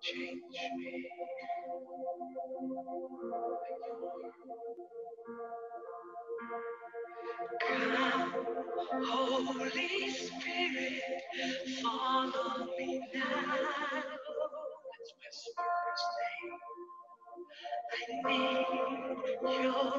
change me. Come, Holy Spirit, follow me now. Let's whisper His name. I need your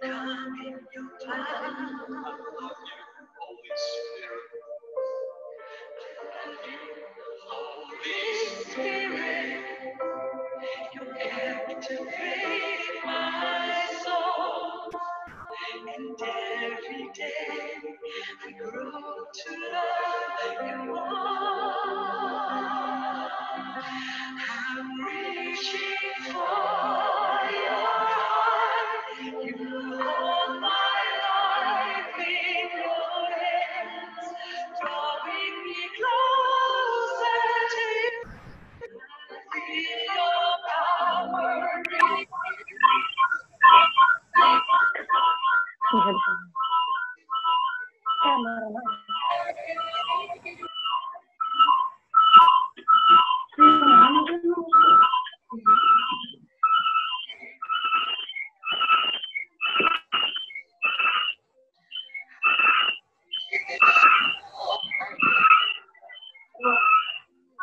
come in your power. Holy Spirit, Holy Spirit, you captivate my soul. And every day I grow to love you more. I'm reaching for your heart. You hold my life in your hands, drawing me closer to you. Feel your power breathe.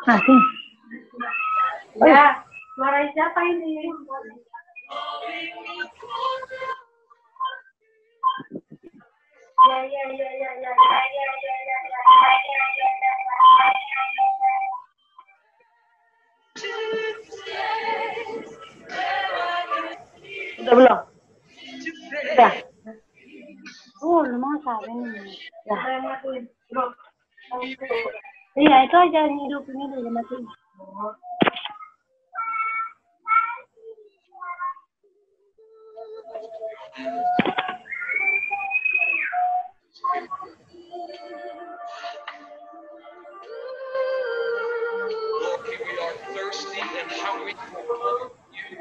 Masih. Ya, suara siapa ini? Udah belum? Ya. Lu saat ini. Ya. Iya, itu aja hidup ini udah mati. Lord, here we are thirsty and hungry for more of you.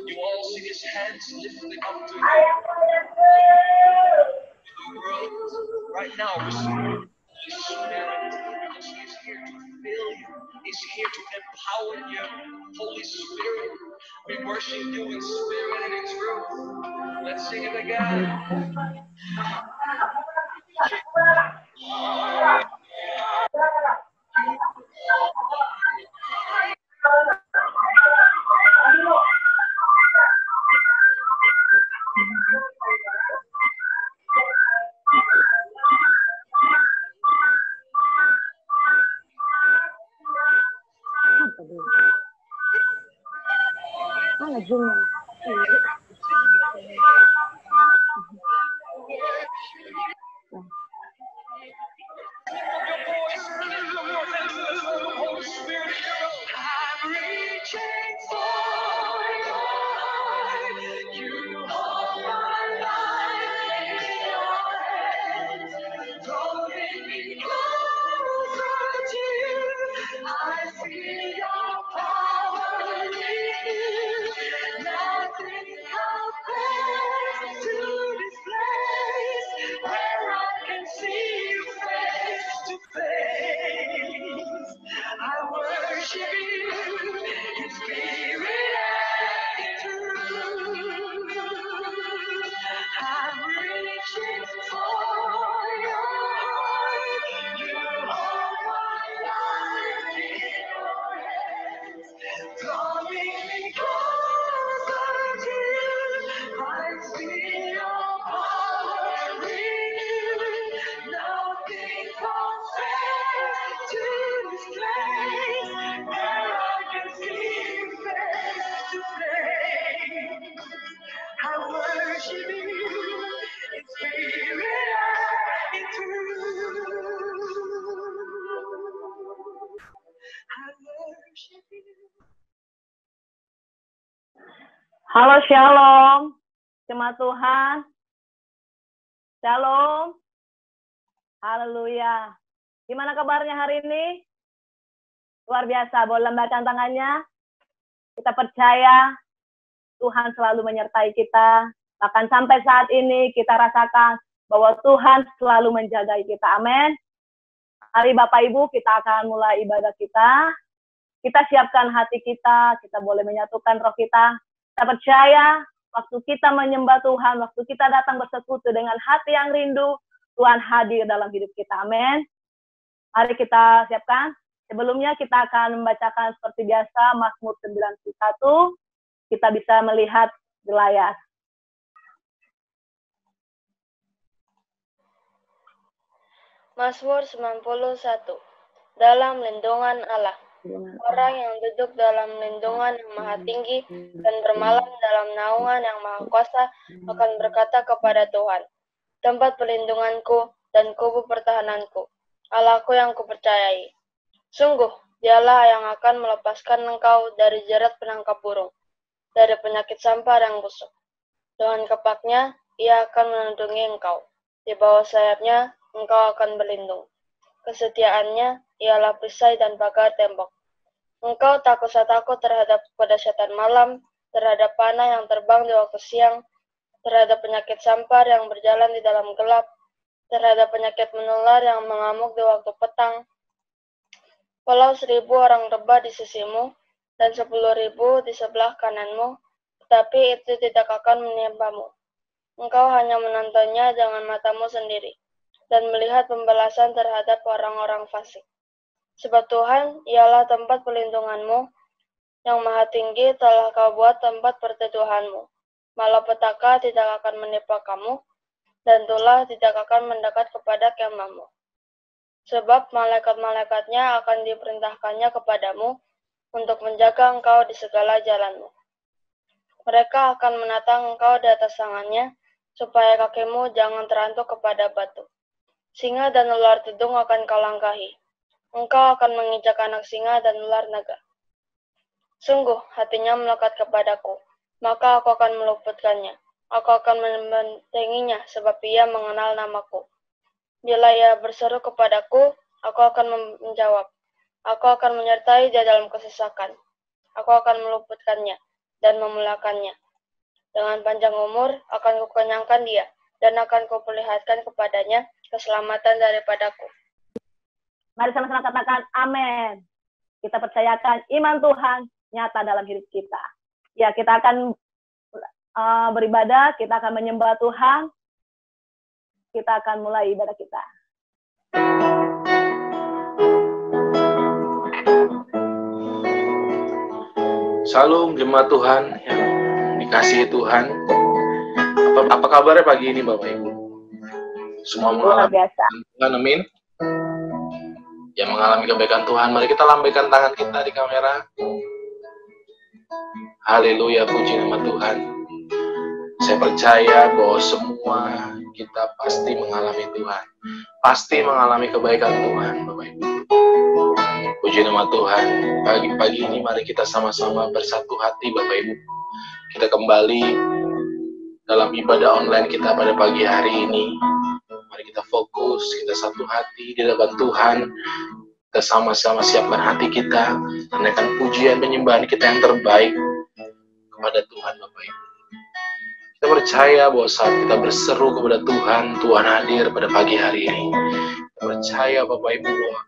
You all see his hands lifting up to you. The world right now receive His Spirit because He's here to fill you. He's here to empower you. Holy Spirit, we worship you in spirit and in truth. Let's sing it again. Mana zoom? Holy Spirit, I'm reaching for your heart. You hold my life in your hands, drawing me closer to you. I feel your power in you. Nothing compares. Halo, Shalom. Jemaat Tuhan. Shalom. Haleluya. Gimana kabarnya hari ini? Luar biasa. Boleh lambaikan tangannya. Kita percaya Tuhan selalu menyertai kita. Bahkan sampai saat ini kita rasakan bahwa Tuhan selalu menjaga kita. Amin. Hari Bapak Ibu kita akan mulai ibadah kita. Kita siapkan hati kita. Kita boleh menyatukan roh kita. Kita percaya waktu kita menyembah Tuhan, waktu kita datang bersekutu dengan hati yang rindu, Tuhan hadir dalam hidup kita. Amin. Mari kita siapkan. Sebelumnya kita akan membacakan seperti biasa Mazmur 91. Kita bisa melihat di layar. Mazmur 91. Dalam lindungan Allah. Orang yang duduk dalam lindungan yang maha tinggi dan bermalam dalam naungan yang maha kuasa akan berkata kepada Tuhan, tempat perlindunganku dan kubu pertahananku, Allahku yang kupercayai. Sungguh, dialah yang akan melepaskan engkau dari jerat penangkap burung, dari penyakit sampar yang busuk. Dengan kepaknya, ia akan melindungi engkau. Di bawah sayapnya, engkau akan berlindung. Kesetiaannya ialah perisai dan pagar tembok. Engkau tak usah takut terhadap kedahsyatan malam, terhadap panah yang terbang di waktu siang, terhadap penyakit sampar yang berjalan di dalam gelap, terhadap penyakit menular yang mengamuk di waktu petang. Walau 1.000 orang rebah di sisimu, dan 10.000 di sebelah kananmu, tetapi itu tidak akan menimpamu. Engkau hanya menontonnya dengan matamu sendiri, dan melihat pembalasan terhadap orang-orang fasik. Sebab Tuhan ialah tempat perlindunganmu, yang maha tinggi telah kau buat tempat perteduhanmu. Malapetaka tidak akan menimpa kamu, dan tulah tidak akan mendekat kepada kemahmu. Sebab malaikat-malaikatnya akan diperintahkannya kepadamu untuk menjaga engkau di segala jalanmu. Mereka akan menatang engkau di atas tangannya, supaya kakimu jangan terantuk kepada batu. Singa dan ular tidung akan kau langkahi. Engkau akan menginjak anak singa dan ular naga. Sungguh, hatinya melekat kepadaku, maka aku akan meluputkannya. Aku akan membentenginya, sebab ia mengenal namaku. Bila ia berseru kepadaku, aku akan menjawab. Aku akan menyertai dia dalam kesesakan. Aku akan meluputkannya dan memuliakannya. Dengan panjang umur akan kukenyangkan dia, dan akan kuperlihatkan kepadanya keselamatan daripadaku. Mari sama-sama katakan amin. Kita percayakan iman Tuhan nyata dalam hidup kita. Ya, kita akan beribadah, kita akan menyembah Tuhan. Kita akan mulai ibadah kita. Shalom jemaat Tuhan yang dikasihi Tuhan. Apa kabarnya pagi ini Bapak Ibu? Semua mengalami kebaikan Tuhan, amin. Yang mengalami kebaikan Tuhan, mari kita lambaikan tangan kita di kamera. Haleluya, puji nama Tuhan. Saya percaya bahwa semua kita pasti mengalami Tuhan. Pasti mengalami kebaikan Tuhan, Bapak Ibu. Puji nama Tuhan. Pagi-pagi ini mari kita sama-sama bersatu hati, Bapak Ibu. Kita kembali dalam ibadah online kita pada pagi hari ini. Mari kita fokus, kita satu hati di hadapan Tuhan. Kita sama-sama siapkan hati kita, naikkan pujian penyembahan kita yang terbaik kepada Tuhan, Bapak Ibu. Kita percaya bahwa saat kita berseru kepada Tuhan, Tuhan hadir pada pagi hari ini. Kita percaya Bapak Ibu bahwa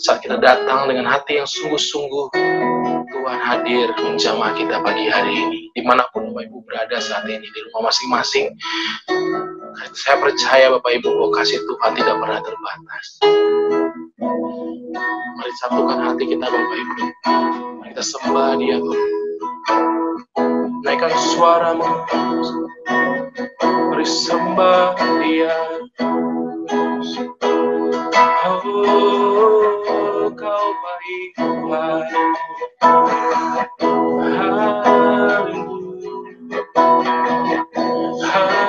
saat kita datang dengan hati yang sungguh-sungguh, Tuhan hadir menjamah kita pagi hari ini. Dimanapun Bapak Ibu berada saat ini, di rumah masing-masing, saya percaya Bapak Ibu bahwa kasih Tuhan tidak pernah terbatas. Mari satukan hati kita Bapak Ibu. Mari kita sembah Dia, Bapak. Naikkan suaramu, mari sembah Dia. Oh, Kau baik Tuhan.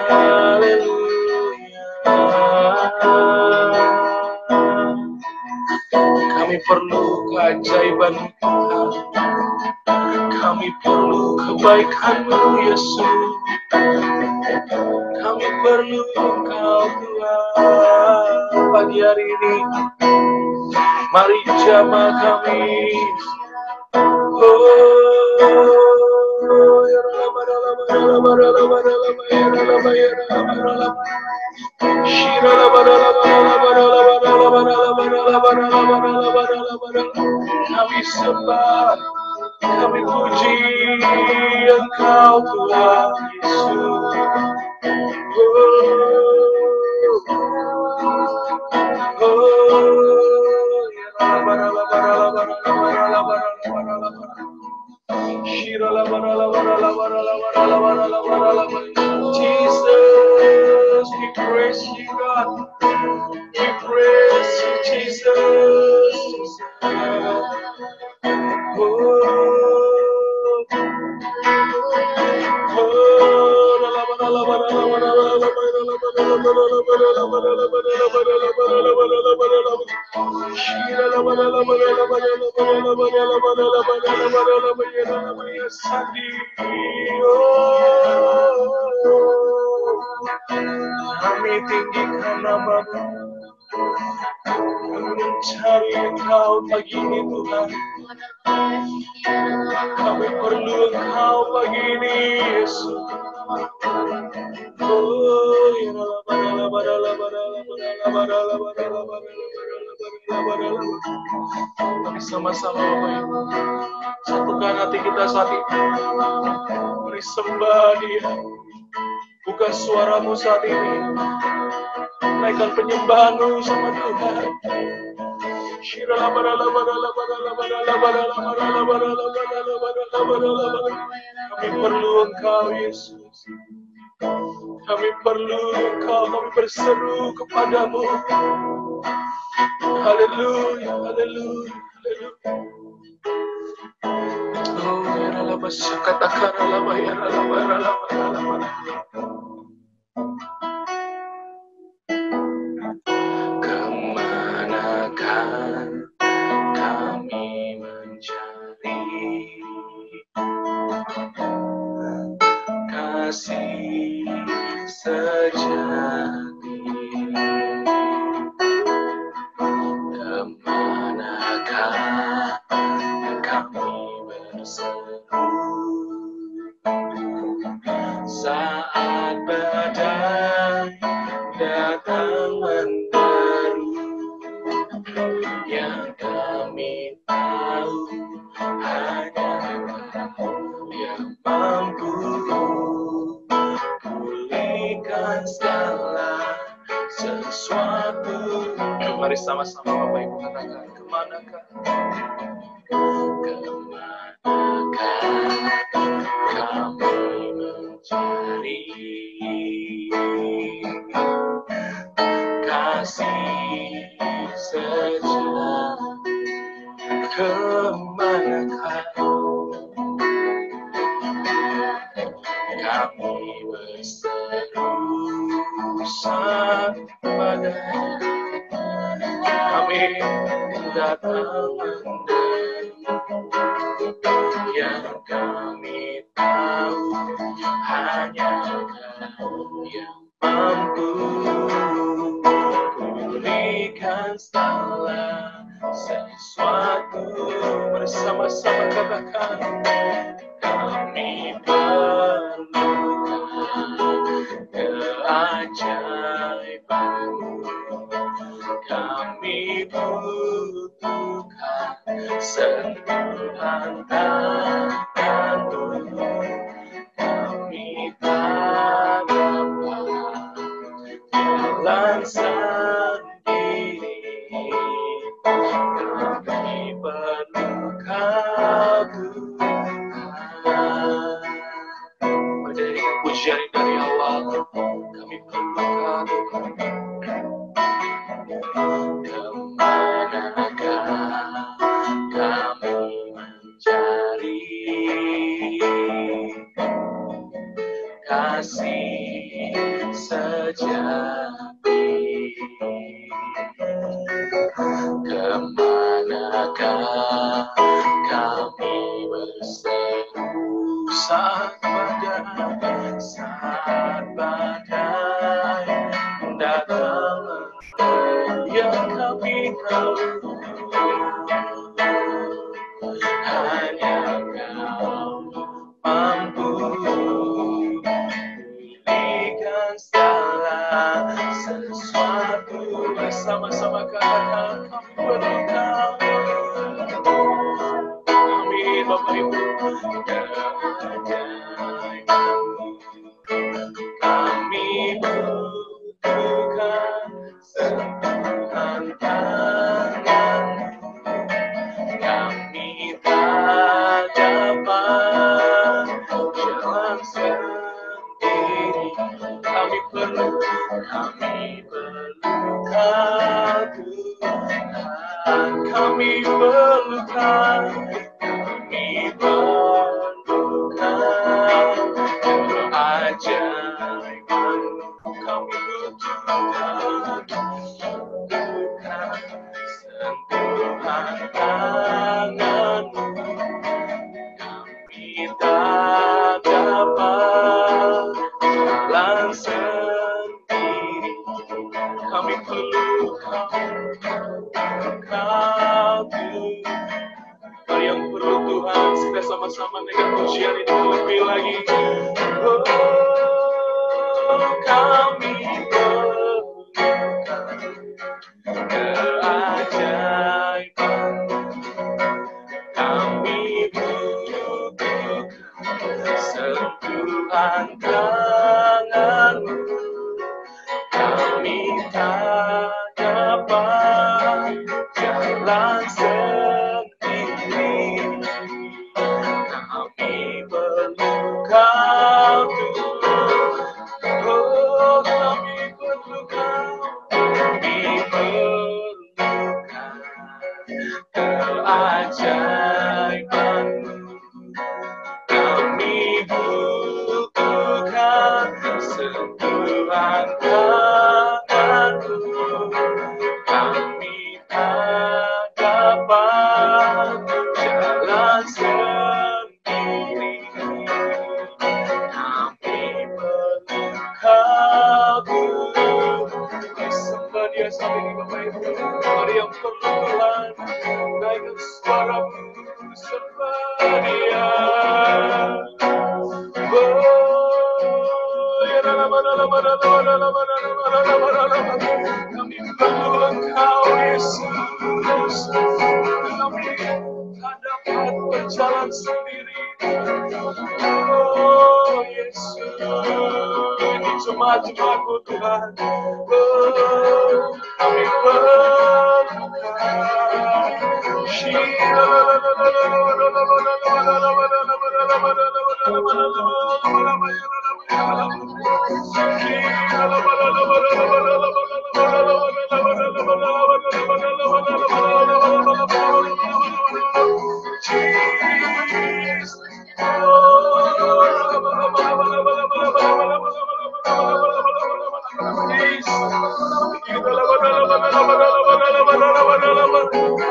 Haleluya. Kami perlu keajaiban Tuhan. Kami perlu kebenaran kebaikan-Mu Yesus. Kami perlu Engkau Tuhan. Pagi hari ini mari jamah kami. Kami sembah, kami puji Engkau Tuhan Yesus. Jesus, we praise you, God. We praise you, Jesus. Kami tinggikan nama-Mu, kami mencari Engkau pagi ini Tuhan. Kami perlu Engkau pagi ini Yesus. Kami sama-sama Bapak Ibu satukan hati kita saat ini. Mari sembah Dia. Buka suaramu saat ini. Naikkan penyembahanmu sama Tuhan. Kami perlu Engkau Yesus. Kami perlu Engkau. Kami berseru kepadamu. Haleluya, haleluya, haleluya. Oh, ya Allah, katakan Allah, ya Allah. Kemanakah kami mencari kasih sejati? Kemanakah kami berseru saat badai datang menderu? Yang kami tahu hanya Kau yang mampu pulihkan segala sesuatu. Mari sama-sama Bapak Ibu katakan, kemanakah kami mencari kasih sejati? Kemanakah kami berseru saat badai kami datang menderu? Yang kami tahu hanya Kau yang mampu pulihkan segala sesuatu. Bersama-sama katakan, kami perlukan keajaiban-Mu. Kami butuhkan sentuhan tangan-Mu. Kami tak dapat jalan sendiri. Kami perlu Kau Tuhan. Menjadikan pujian dari Allah. Kami perlu Kau Tuhan. Kemanakah kami mencari kasih sejati? Kemanakah kami berseru saat badai datang, yang kami tahu hanya Kau mampu pulihkan segala sesuatu. Bersama-sama katakan kami perlu Kau. Amin Bapak Ibu. Kami butuhkan sentuhan tangan-Mu. Kami tak dapat jalan sendiri. Kami perlu Kau Tuhan. Kami perlu Kau. Kami perlu Kau. Keajaiban-Mu kami butuhkan. Bukan sentuhan tangan-Mu. Kami tak dapat jalan sendiri. Kami perlu Kau Tuhan. Mari yang perlu Tuhan, kita sama-sama dengan pujian itu lebih lagi. Oh, kami perlukan keajaiban. Kami butuhkan sentuhan tangan-Mu. Kami tak dapat jalan sendiri. Kami perlu Kau Tuhan. Oh, kami perlu Kau. Kami perlukan keajaiban-Mu. Kami butuhkan sentuhan tangan-Mu. Kami tak dapat jalan sendiri. Kami perlu Kau Tuhan. Sembah Dia sampai di Bapak Ibu. Mari yang perlu Tuhan, naikkan suaramu, sembah Dia. Kami perlu Engkau Yesus. Kami tak dapat berjalan sendiri. Oh Yesus, ini jemaat-jemaat-Mu Tuhan. Oh, kami perlu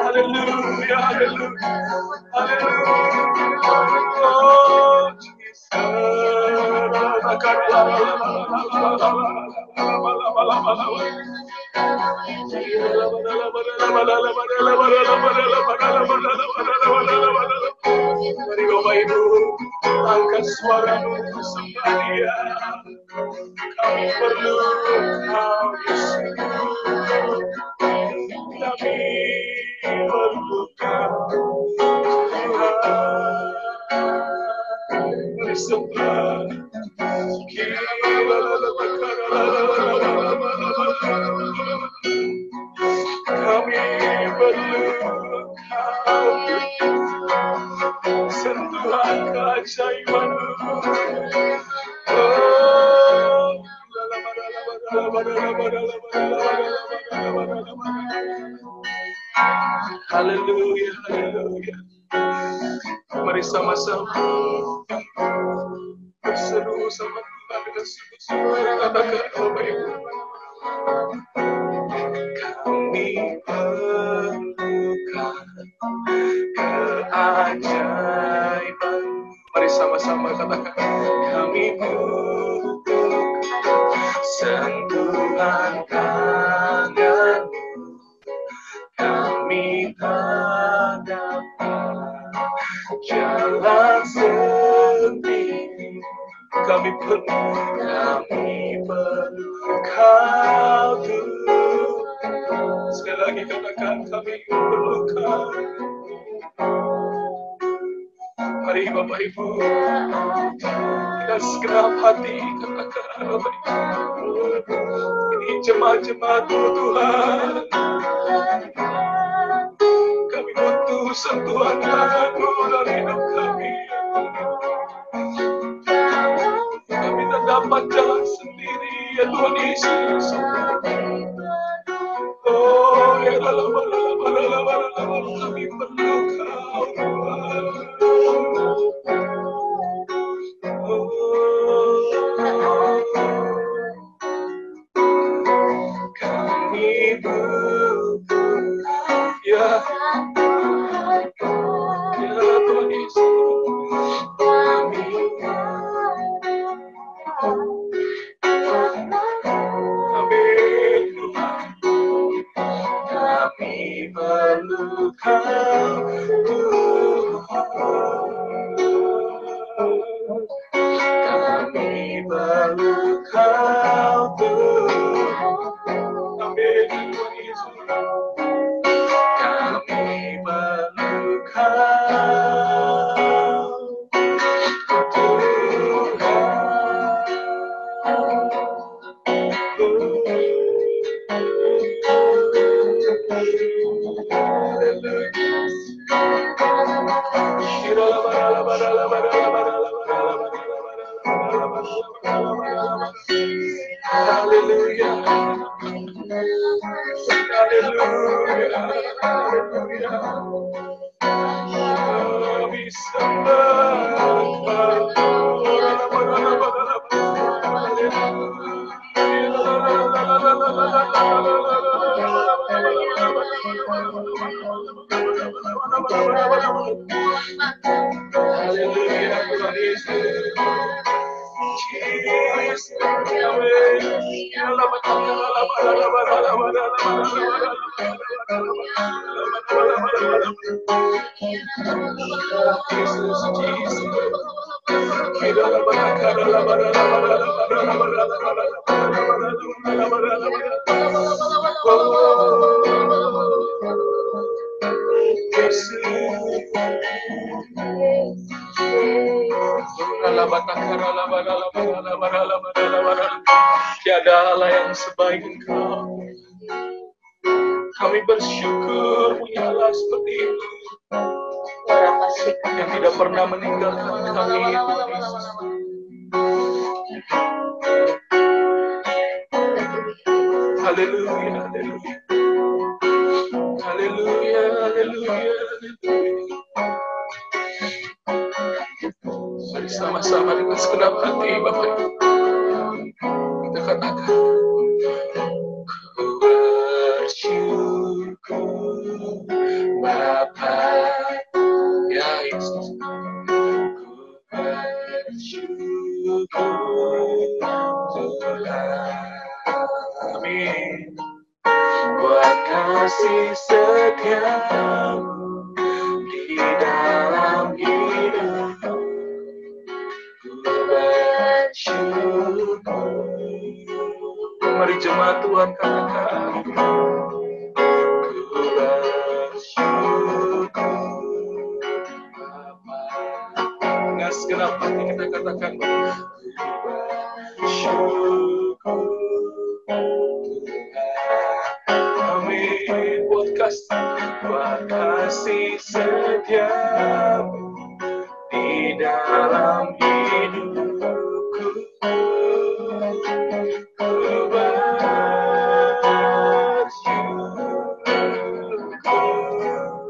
Hallelujah, Mari Bapak Ibu, angkat suaramu, sembah Dia. Kami perlu Kau Yesus. Kami perlu Kau Tuhan. Mari sembah. Kami perlu Kau, sentuhan keajaiban-Mu. Haleluya, haleluya. Mari sama-sama berseru sama Tuhan dengan sungguh-sungguh. Katakan Bapak Ibu. Kami perlukan keajaiban. Mari sama-sama katakan, kami butuh sentuhan tangan, kami hadapi jalan sendiri, kami perlu Kau Tuhan. Sekali lagi katakan, kami perlu Kau. Mari Bapak Ibu, kita segenap hati katakan Bapak Ibu, ini jemaat-jemaat Tuhan, kami butuh sentuhan tangan-Mu dalam hidup kami. Kami tak dapat jalan sendiri ya Tuhan Yesus. Oh ya kami perlu Kau Tuhan. Kami butuh ya Tuhan Yesus. Kami perlu Kau Tuhan. Kami perlu Kau Tuhan. Amin Tuhan Yesus. Kami perlu Kau Haleluya. Kami sembah Haleluya Tuhan Yesus. Tiada Allah yang sebaik Engkau. Kami bersyukur punya Allah seperti itu, yang tidak pernah meninggalkan kami. Haleluya, haleluya, haleluya, haleluya. Mari sama-sama dengan segenap hati Bapak Ibu kita katakan, ku bersyukur Bapa ya Yesus, ku bersyukur Tuhan. Amin. Buat kasih setiamu di dalam hidupku, ku bersyukur. Mari jemaat Tuhan katakan, ku bersyukur Bapa. Dengan segenap hati kita katakan, ku bersyukur Amin. Buat kasih setiamu di dalam hidupku, ku bersyukur Tuhan.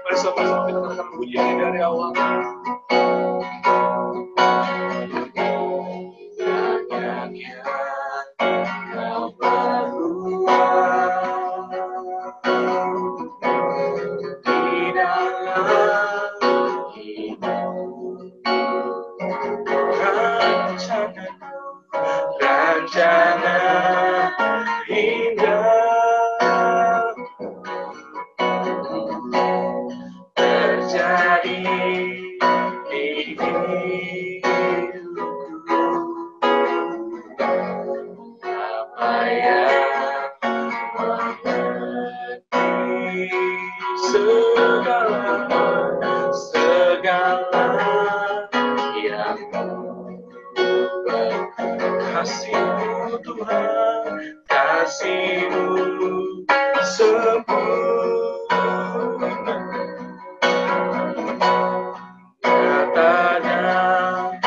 Mari sama-sama kita akan puji dari awal. terjadi di hidupku. Apa yang mengerti segala yang kasih-Mu Tuhan, kasih-Mu sempurna. Nyata dalam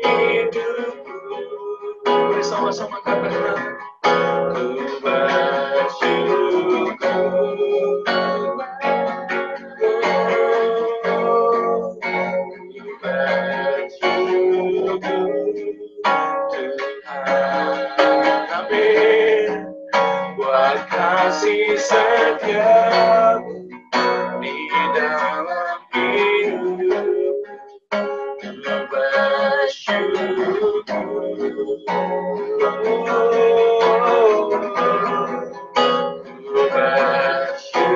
hidupku. Bersama-sama katakan, ku bersyukur. Buat kasih setiamu di dalam hidup, ku bersyukur. Ku bersyukur.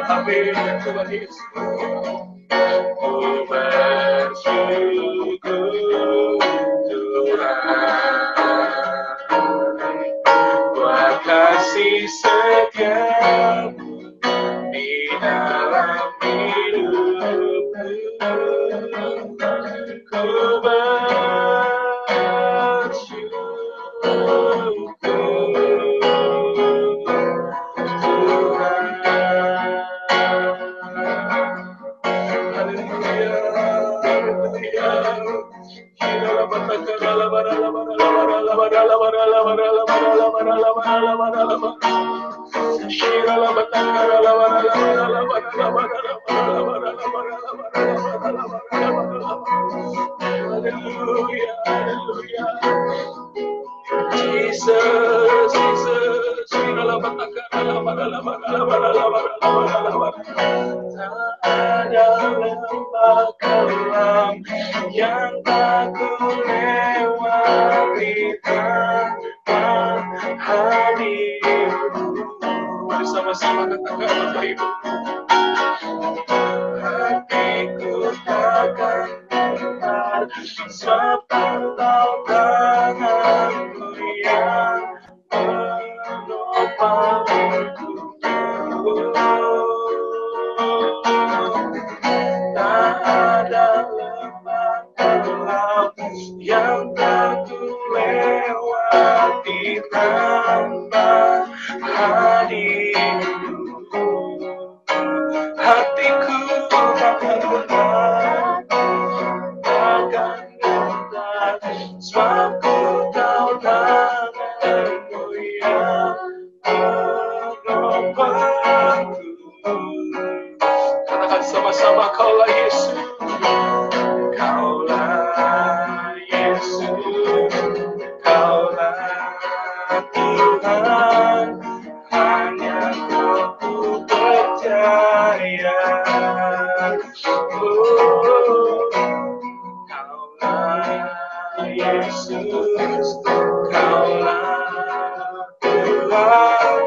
Amin. Tuhan Yesus. Ku bersyukur Tuhan, buat kasih setiamu di dalam hidupku. Ku bersyukur Tuhan. Jesus, Jesus, tak ada lembah kelam yang tak ku lewati tanpa hadir-Mu. Bersama-sama katakan Bapak Ibu. Hatiku takkan benar, sebab Engkau tanganku yang menopangku. Tak ada lembah kelam yang tak ku lewati tanpa hadir-Mu. Hatiku takkan benar, takkan gentar, sebab ku tahu tangan-Mu yang menopangku. Katakan sama-sama, Kaulah Yesus, Kaulah Yesus, Kaulah Tuhan, hanya Kau ku percaya. Kaulah Yesus, Kaulah Tuhan,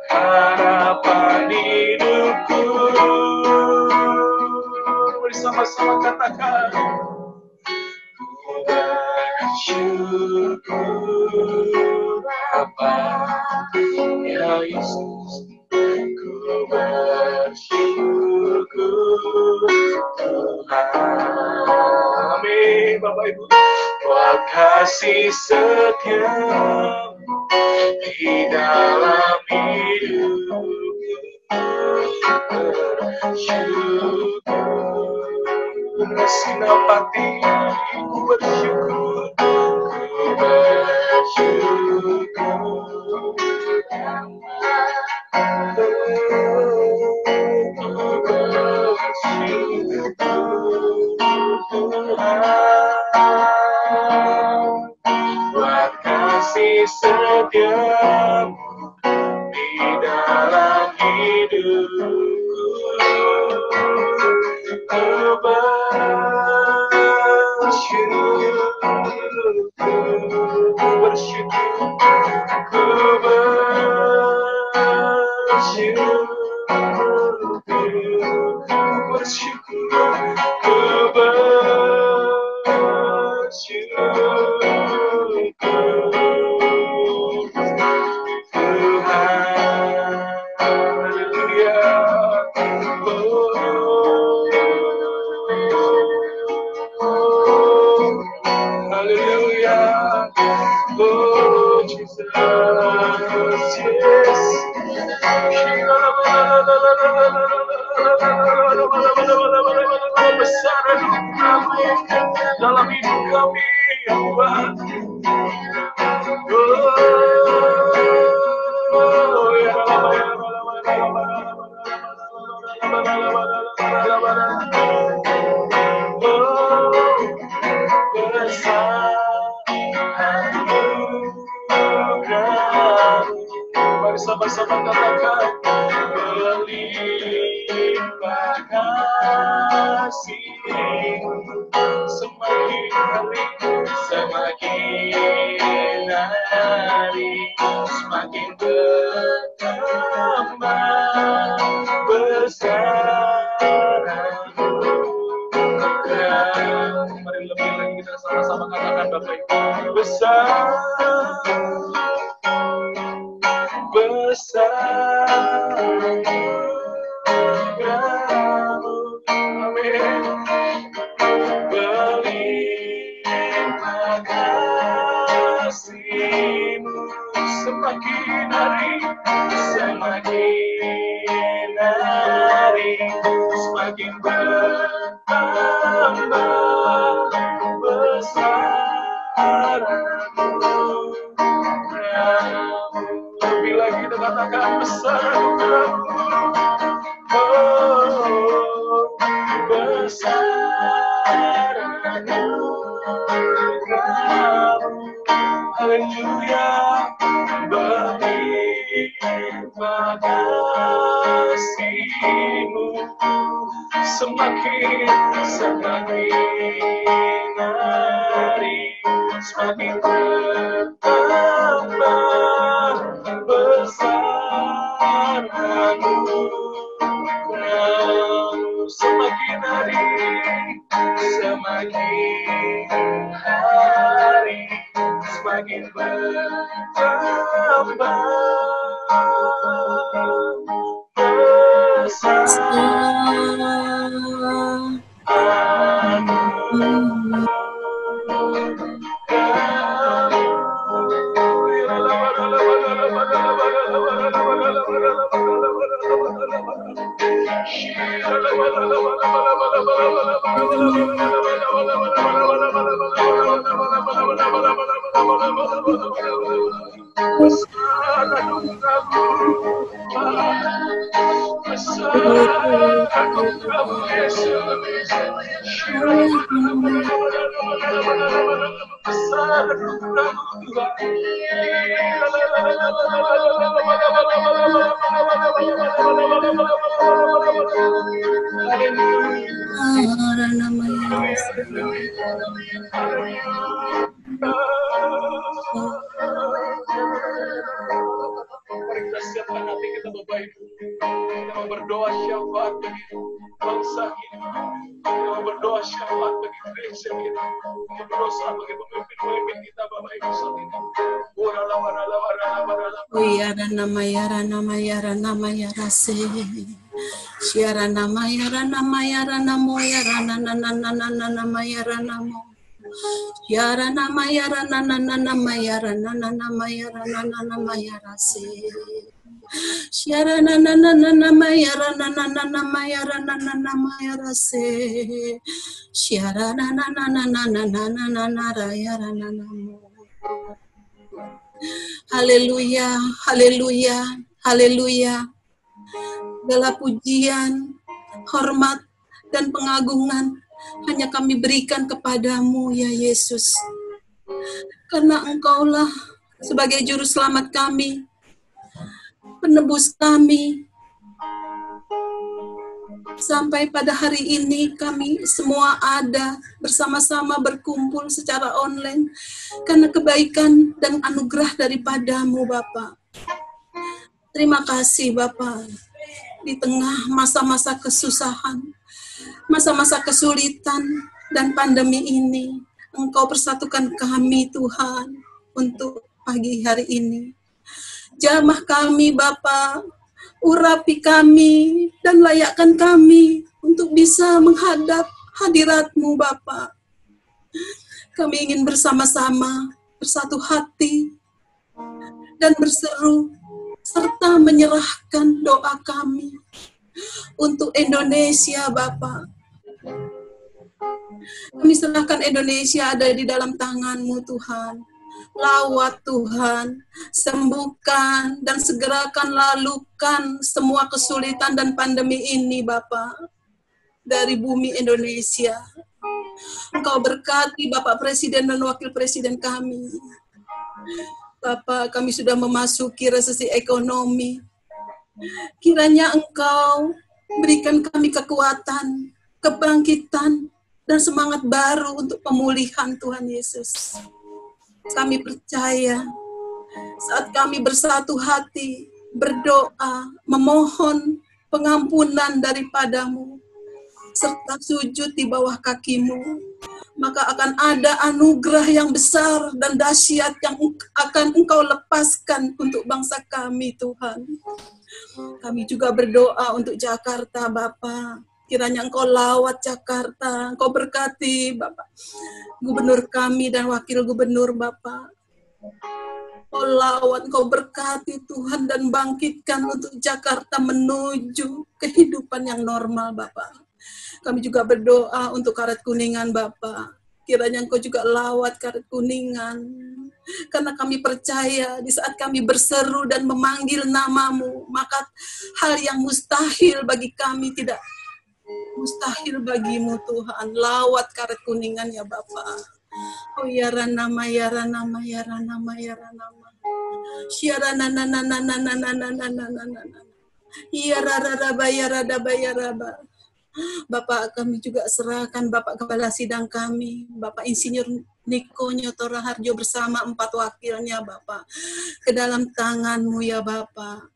harapan hidupku. Bersama-sama katakan, ku bersyukur Bapa, ya Yesus, ku bersyukur Tuhan. Amin, Bapak Ibu. Buat kasih setia-Mu di dalam hidupku, bersyukur. Senapati ku bersyukur, ku bersyukur. Buat kasih setia-Mu di dalam hidupku, ku bersyukur, ku bersyukur. dalam hidup kami, ya Tuhan. Mari sama-sama katakan, berlimpah kasih-Mu semakin hari, semakin hari, semakin bertambah besar anugerah. Mari lebih lagi kita sama-sama katakan Bapak Ibu, besar anugerah-Mu. Amin. Berlimpah kasih-Mu semakin hari, semakin hari, semakin bertambah besar anugerah-Mu. Lebih lagi kita katakan besar anugerah-Mu. Oh, besar anugerah-Mu. Haleluya. Berlimpah kasih-Mu semakin hari, semakin bertambah besar anugerah-Mu. Semakin hari, semakin hari, semakin bertambah Mari kita siapkan hati kita Bapak Ibu. Kita mau berdoa syafaat bagi bangsa ini. Kita mau berdoa syafaat bagi gereja kita. Kita berdoa bagi pemimpin-pemimpin kita Bapak Ibu saat ini. Yara nama yara nama yara nama yara se. Yara nama yara nama yara namo yara nana nana nana nama yara namo. Yara nama yara nana nama yara nana nama yara nana nama yara se. Yara nana nana nama yara nana nama yara nana nama yara se. Yara nana nana nana nana nana yara nana mo. Haleluya, haleluya, haleluya. Segala pujian, hormat, dan pengagungan hanya kami berikan kepadamu ya Yesus. Karena Engkaulah sebagai juru selamat kami, penebus kami. Sampai pada hari ini kami semua ada bersama-sama berkumpul secara online karena kebaikan dan anugerah daripadamu Bapa. Terima kasih Bapa, di tengah masa-masa kesusahan, masa-masa kesulitan dan pandemi ini, Engkau persatukan kami Tuhan untuk pagi hari ini. Jamah kami Bapa, urapi kami dan layakkan kami untuk bisa menghadap hadirat-Mu Bapa. Kami ingin bersama-sama, bersatu hati, dan berseru, serta menyerahkan doa kami untuk Indonesia, Bapa. Kami serahkan Indonesia ada di dalam tangan-Mu, Tuhan. Lawat Tuhan, sembuhkan dan segerakan lalukan semua kesulitan dan pandemi ini, Bapa, dari bumi Indonesia. Engkau berkati Bapak Presiden dan Wakil Presiden kami. Bapak, kami sudah memasuki resesi ekonomi. Kiranya Engkau berikan kami kekuatan, kebangkitan, dan semangat baru untuk pemulihan Tuhan Yesus. Kami percaya saat kami bersatu hati, berdoa, memohon pengampunan daripada-Mu, serta sujud di bawah kaki-Mu, maka akan ada anugerah yang besar dan dahsyat yang akan Engkau lepaskan untuk bangsa kami, Tuhan. Kami juga berdoa untuk Jakarta, Bapa. Kiranya Engkau lawat Jakarta, Engkau berkati, Bapak, Gubernur kami dan Wakil Gubernur, Bapak. Engkau lawat, Engkau berkati, Tuhan, dan bangkitkan untuk Jakarta menuju kehidupan yang normal, Bapak. Kami juga berdoa untuk Karet Kuningan, Bapak. Kiranya Engkau juga lawat Karet Kuningan. Karena kami percaya di saat kami berseru dan memanggil nama-Mu, maka hal yang mustahil bagi kami tidak mustahil bagi-Mu, Tuhan. Lawat Karet Kuningan ya Bapak. Oh ya ranama ya ranama ya ranama ya ranama. Syarana na na na na na na na na na na na. Ya raraba ya radaba ya raba. Bapak, kami juga serahkan Bapak Kepala Sidang kami, Bapak Insinyur Niko Nyotora Harjo bersama 4 wakilnya, Bapak, ke dalam tangan-Mu ya Bapak.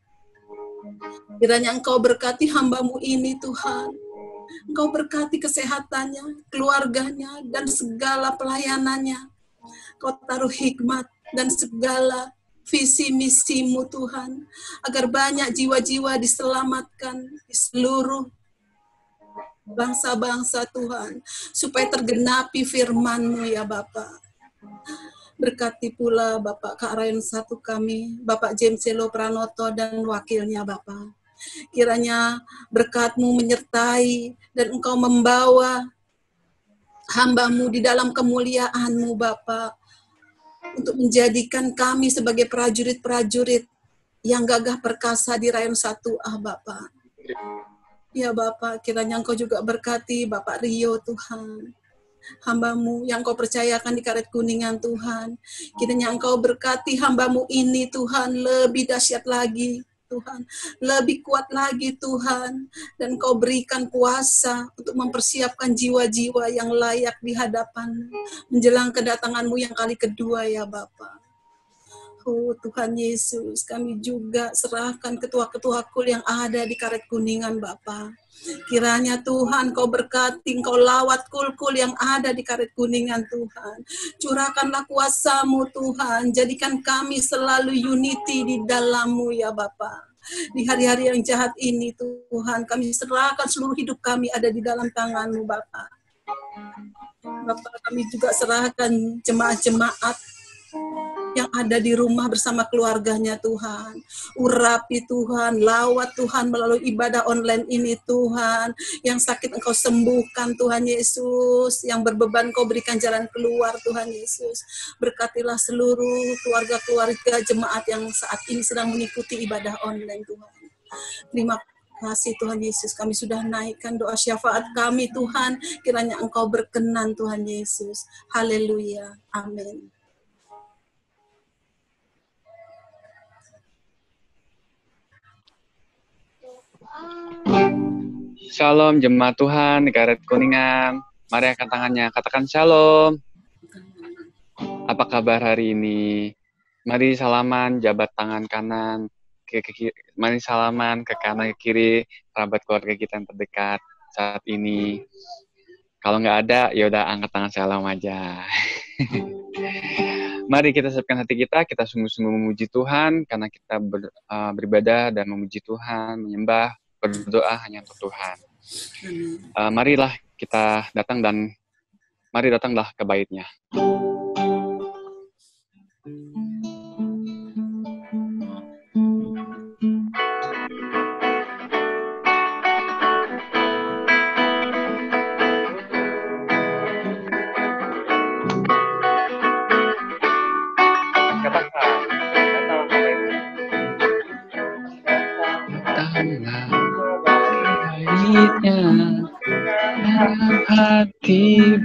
Kiranya Engkau berkati hamba-Mu ini, Tuhan. Engkau berkati kesehatannya, keluarganya, dan segala pelayanannya. Kau taruh hikmat dan segala visi misi-Mu, Tuhan, agar banyak jiwa-jiwa diselamatkan di seluruh bangsa-bangsa, Tuhan, supaya tergenapi firman-Mu ya Bapak. Berkati pula Bapak Kak Rayon 1 kami, Bapak James Selo Pranoto dan wakilnya Bapak. Kiranya berkat-Mu menyertai dan Engkau membawa hamba-Mu di dalam kemuliaan-Mu Bapak, untuk menjadikan kami sebagai prajurit-prajurit yang gagah perkasa di Rayon 1A Bapak. Ya Bapak, kiranya Engkau juga berkati Bapak Rio, Tuhan. Hamba-Mu yang Kau percayakan di Karet Kuningan, Tuhan. Kiranya Engkau berkati hamba-Mu ini, Tuhan, lebih dahsyat lagi, Tuhan. Lebih kuat lagi, Tuhan. Dan Kau berikan kuasa untuk mempersiapkan jiwa-jiwa yang layak di hadapan menjelang kedatangan-Mu yang kali kedua, ya Bapak. Oh Tuhan Yesus, kami juga serahkan ketua-ketua kul yang ada di Karet Kuningan, Bapa. Kiranya Tuhan Kau berkati, Kau lawat kul-kul yang ada di Karet Kuningan, Tuhan. Curahkanlah kuasa-Mu, Tuhan. Jadikan kami selalu unity di dalam-Mu, ya Bapa. Di hari-hari yang jahat ini, Tuhan, kami serahkan seluruh hidup kami ada di dalam tangan-Mu, Bapa. Bapa, kami juga serahkan jemaat-jemaat yang ada di rumah bersama keluarganya, Tuhan. Urapi Tuhan, lawat Tuhan melalui ibadah online ini, Tuhan. Yang sakit Engkau sembuhkan, Tuhan Yesus. Yang berbeban Engkau berikan jalan keluar, Tuhan Yesus. Berkatilah seluruh keluarga-keluarga jemaat yang saat ini sedang mengikuti ibadah online, Tuhan. Terima kasih Tuhan Yesus. Kami sudah naikkan doa syafaat kami, Tuhan. Kiranya Engkau berkenan, Tuhan Yesus. Haleluya. Amin. Shalom jemaat Tuhan di Karet Kuningan. Mari angkat tangannya, katakan shalom. Apa kabar hari ini? Mari salaman, jabat tangan kanan, mari salaman ke kanan ke kiri kerabat keluarga kita yang terdekat saat ini. Kalau nggak ada, ya udah angkat tangan salam aja. Mari kita siapkan hati kita sungguh-sungguh memuji Tuhan, karena kita beribadah dan memuji Tuhan, menyembah, berdoa hanya untuk Tuhan. Marilah kita datanglah ke bait-Nya. Dalam hati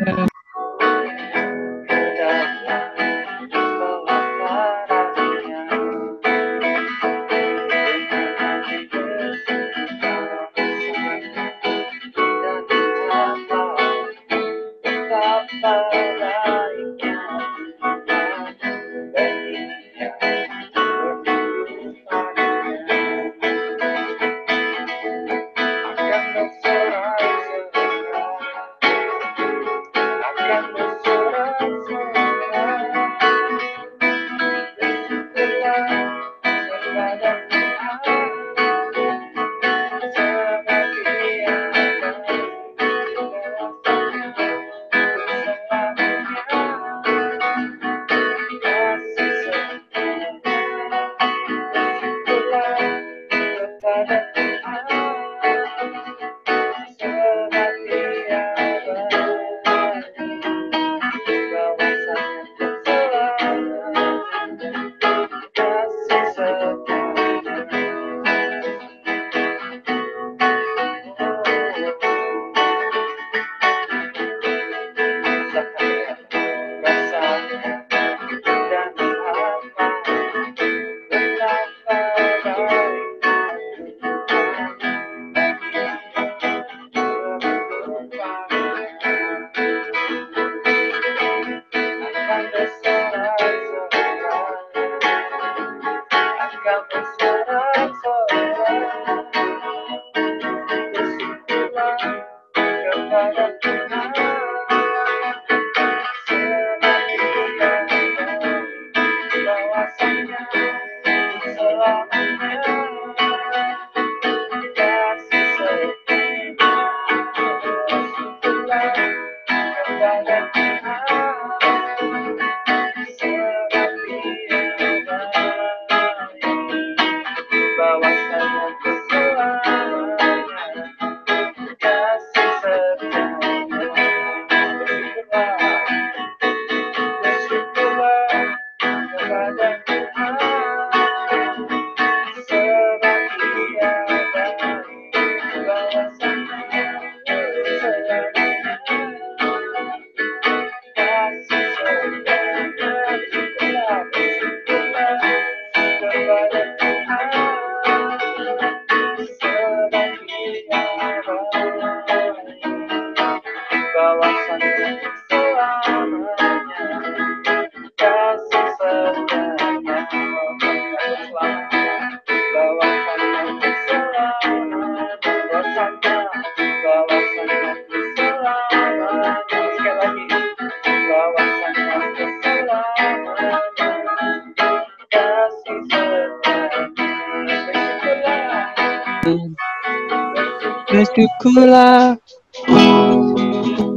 bersyukurlah.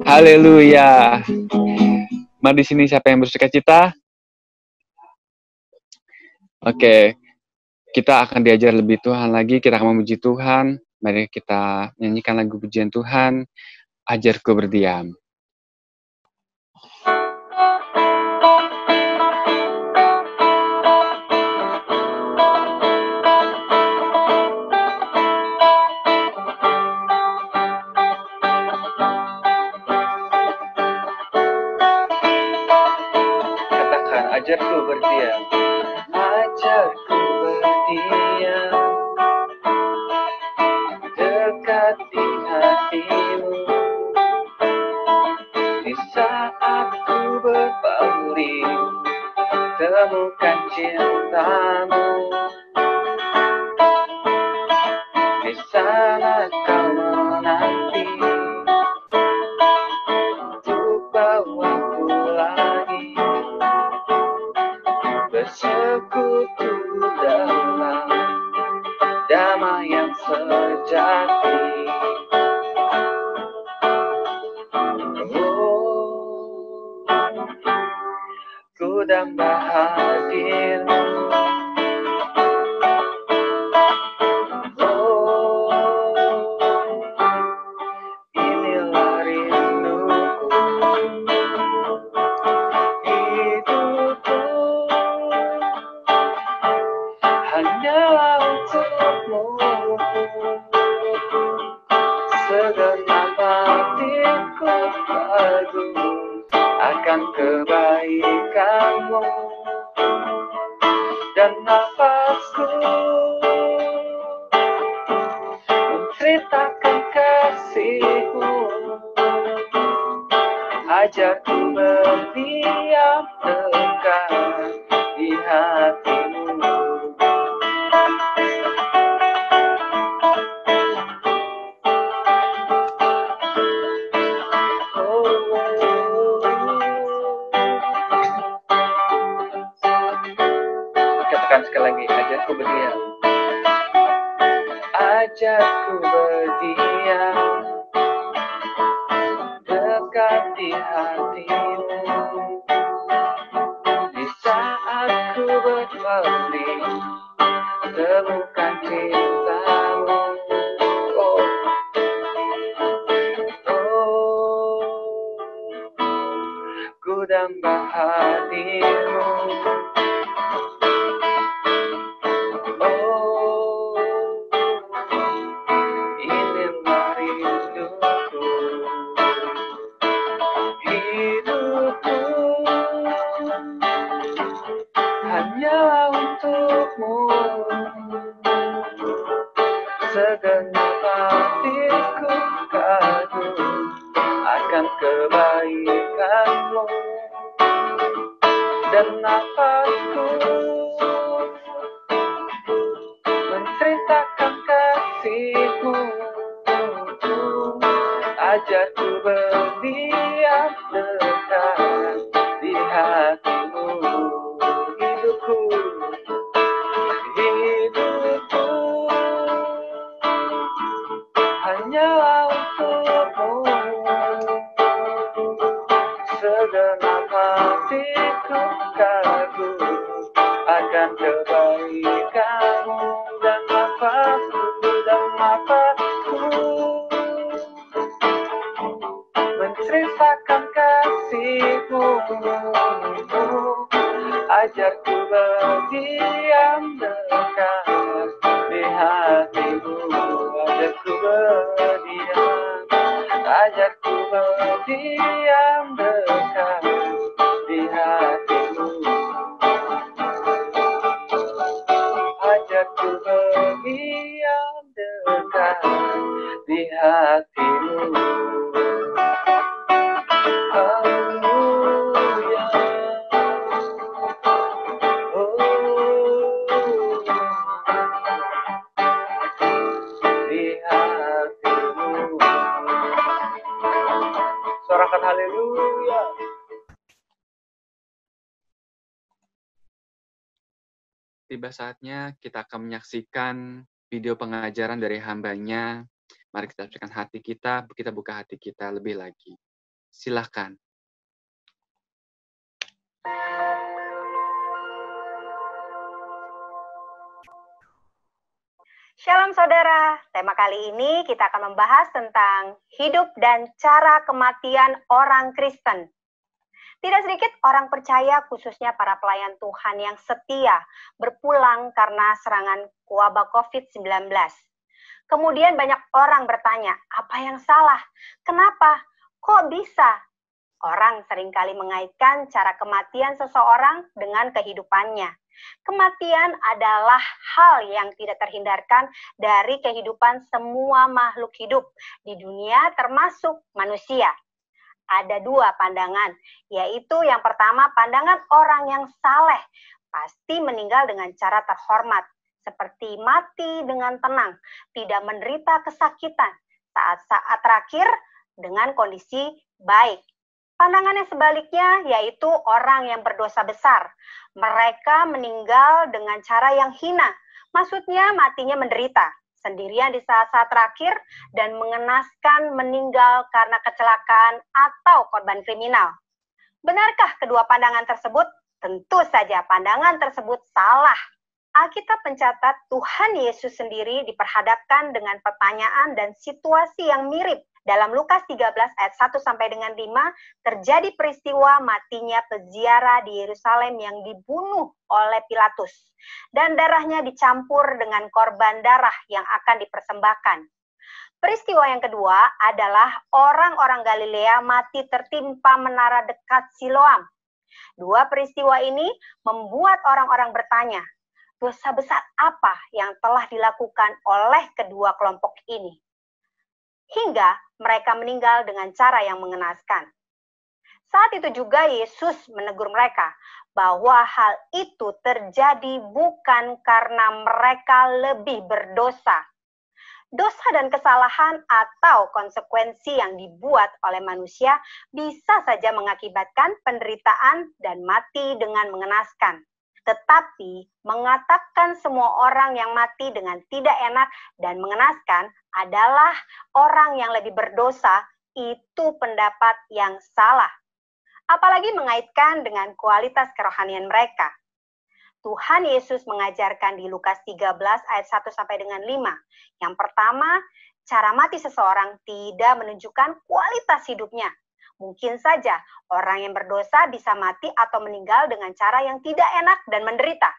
Haleluya. Mari di sini siapa yang bersuka cita? Oke. Kita akan diajar lebih Tuhan lagi, kita akan memuji Tuhan. Mari kita nyanyikan lagu pujian Tuhan, Ajarku Berdiam. Katakan, ajarku berdiam. Ajarku berdiam, dekati hatimu. Di saat ku berpaling, temukan cintamu. sana kau menanti untuk bawaku lagi bersekutu dalam damai yang sejati. Ku damba hadirmu, inilah rinduku, hidupku hanyalah untukmu, segenap hatiku kagum akan kebaikanmu, dan nafasku menceritakan kasihmu. Ajarku berdiam dekat di hatimu. Katakan sekali lagi, ajarku berdiam. Ajarku berdiam dekat di hatimu. Di saat ku berpaling, temukan cintamu. Oh, oh, ku damba hadirmu. Hanya untukmu, segenap hatiku kagum akan kebaikanmu, dan nafasku menceritakan kasihmu. Ajarku berdiam dekat di hatimu. Hidupku hanyalah untukmu, segenap hatiku kagum akan kebaikanmu, dan nafasku menceritakan kasihmu. Ajarku berdiam dekat di hatimu. Ajarku berdiam, ajarku berdiam dekat di hatimu. Ajarku berdiam dekat di hatimu. Sorakan haleluya. Tiba saatnya kita akan menyaksikan video pengajaran dari hambanya. Mari kita berikan hati kita buka hati kita lebih lagi. Silakan. Shalom saudara, tema kali ini kita akan membahas tentang hidup dan cara kematian orang Kristen. Tidak sedikit orang percaya, khususnya para pelayan Tuhan yang setia, berpulang karena serangan wabah COVID-19. Kemudian banyak orang bertanya, apa yang salah? Kenapa? Kok bisa? Orang seringkali mengaitkan cara kematian seseorang dengan kehidupannya. Kematian adalah hal yang tidak terhindarkan dari kehidupan semua makhluk hidup di dunia termasuk manusia. Ada dua pandangan, yaitu yang pertama pandangan orang yang saleh, pasti meninggal dengan cara terhormat, seperti mati dengan tenang, tidak menderita kesakitan, saat-saat terakhir dengan kondisi baik. Pandangan yang sebaliknya yaitu orang yang berdosa besar. Mereka meninggal dengan cara yang hina, maksudnya matinya menderita, sendirian di saat-saat terakhir dan mengenaskan meninggal karena kecelakaan atau korban kriminal. Benarkah kedua pandangan tersebut? Tentu saja pandangan tersebut salah. Alkitab mencatat Tuhan Yesus sendiri diperhadapkan dengan pertanyaan dan situasi yang mirip. Dalam Lukas 13 ayat 1 sampai dengan 5, terjadi peristiwa matinya peziarah di Yerusalem yang dibunuh oleh Pilatus. Dan darahnya dicampur dengan korban darah yang akan dipersembahkan. Peristiwa yang kedua adalah orang-orang Galilea mati tertimpa menara dekat Siloam. Dua peristiwa ini membuat orang-orang bertanya, dosa besar apa yang telah dilakukan oleh kedua kelompok ini? Hingga mereka meninggal dengan cara yang mengenaskan. Saat itu juga Yesus menegur mereka bahwa hal itu terjadi bukan karena mereka lebih berdosa. Dosa dan kesalahan atau konsekuensi yang dibuat oleh manusia bisa saja mengakibatkan penderitaan dan mati dengan mengenaskan. Tetapi mengatakan semua orang yang mati dengan tidak enak dan mengenaskan adalah orang yang lebih berdosa, itu pendapat yang salah. Apalagi mengaitkan dengan kualitas kerohanian mereka. Tuhan Yesus mengajarkan di Lukas 13 ayat 1 sampai dengan 5. Yang pertama, cara mati seseorang tidak menunjukkan kualitas hidupnya. Mungkin saja orang yang berdosa bisa mati atau meninggal dengan cara yang tidak enak dan menderita.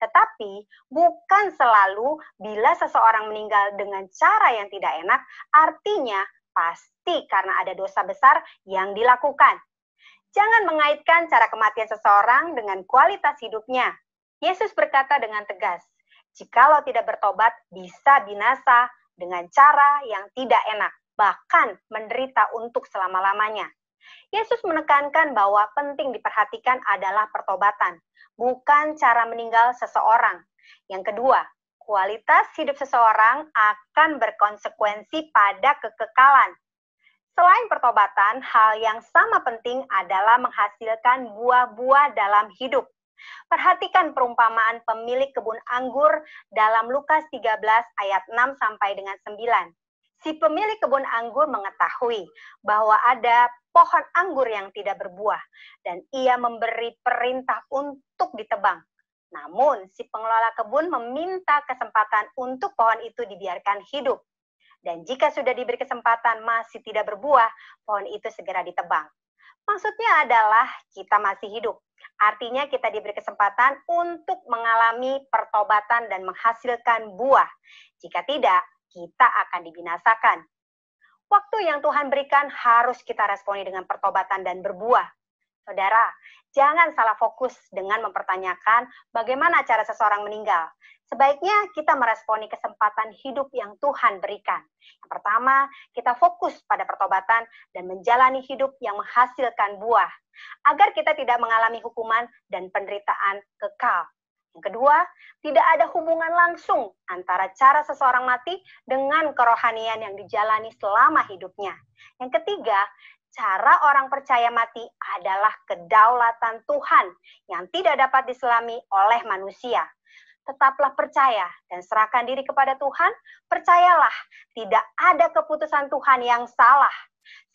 Tetapi bukan selalu bila seseorang meninggal dengan cara yang tidak enak, artinya pasti karena ada dosa besar yang dilakukan. Jangan mengaitkan cara kematian seseorang dengan kualitas hidupnya. Yesus berkata dengan tegas, jikalau tidak bertobat bisa binasa dengan cara yang tidak enak, bahkan menderita untuk selama-lamanya. Yesus menekankan bahwa penting diperhatikan adalah pertobatan, bukan cara meninggal seseorang. Yang kedua, kualitas hidup seseorang akan berkonsekuensi pada kekekalan. Selain pertobatan, hal yang sama penting adalah menghasilkan buah-buah dalam hidup. Perhatikan perumpamaan pemilik kebun anggur dalam Lukas 13 ayat 6 sampai dengan 9. Si pemilik kebun anggur mengetahui bahwa ada pohon anggur yang tidak berbuah dan ia memberi perintah untuk ditebang. Namun si pengelola kebun meminta kesempatan untuk pohon itu dibiarkan hidup. Dan jika sudah diberi kesempatan masih tidak berbuah, pohon itu segera ditebang. Maksudnya adalah kita masih hidup. Artinya kita diberi kesempatan untuk mengalami pertobatan dan menghasilkan buah. Jika tidak, kita akan dibinasakan. Waktu yang Tuhan berikan harus kita responi dengan pertobatan dan berbuah. Saudara, jangan salah fokus dengan mempertanyakan bagaimana cara seseorang meninggal. Sebaiknya kita meresponi kesempatan hidup yang Tuhan berikan. Yang pertama, kita fokus pada pertobatan dan menjalani hidup yang menghasilkan buah, agar kita tidak mengalami hukuman dan penderitaan kekal. Yang kedua, tidak ada hubungan langsung antara cara seseorang mati dengan kerohanian yang dijalani selama hidupnya. Yang ketiga, cara orang percaya mati adalah kedaulatan Tuhan yang tidak dapat diselami oleh manusia. Tetaplah percaya dan serahkan diri kepada Tuhan. Percayalah, tidak ada keputusan Tuhan yang salah.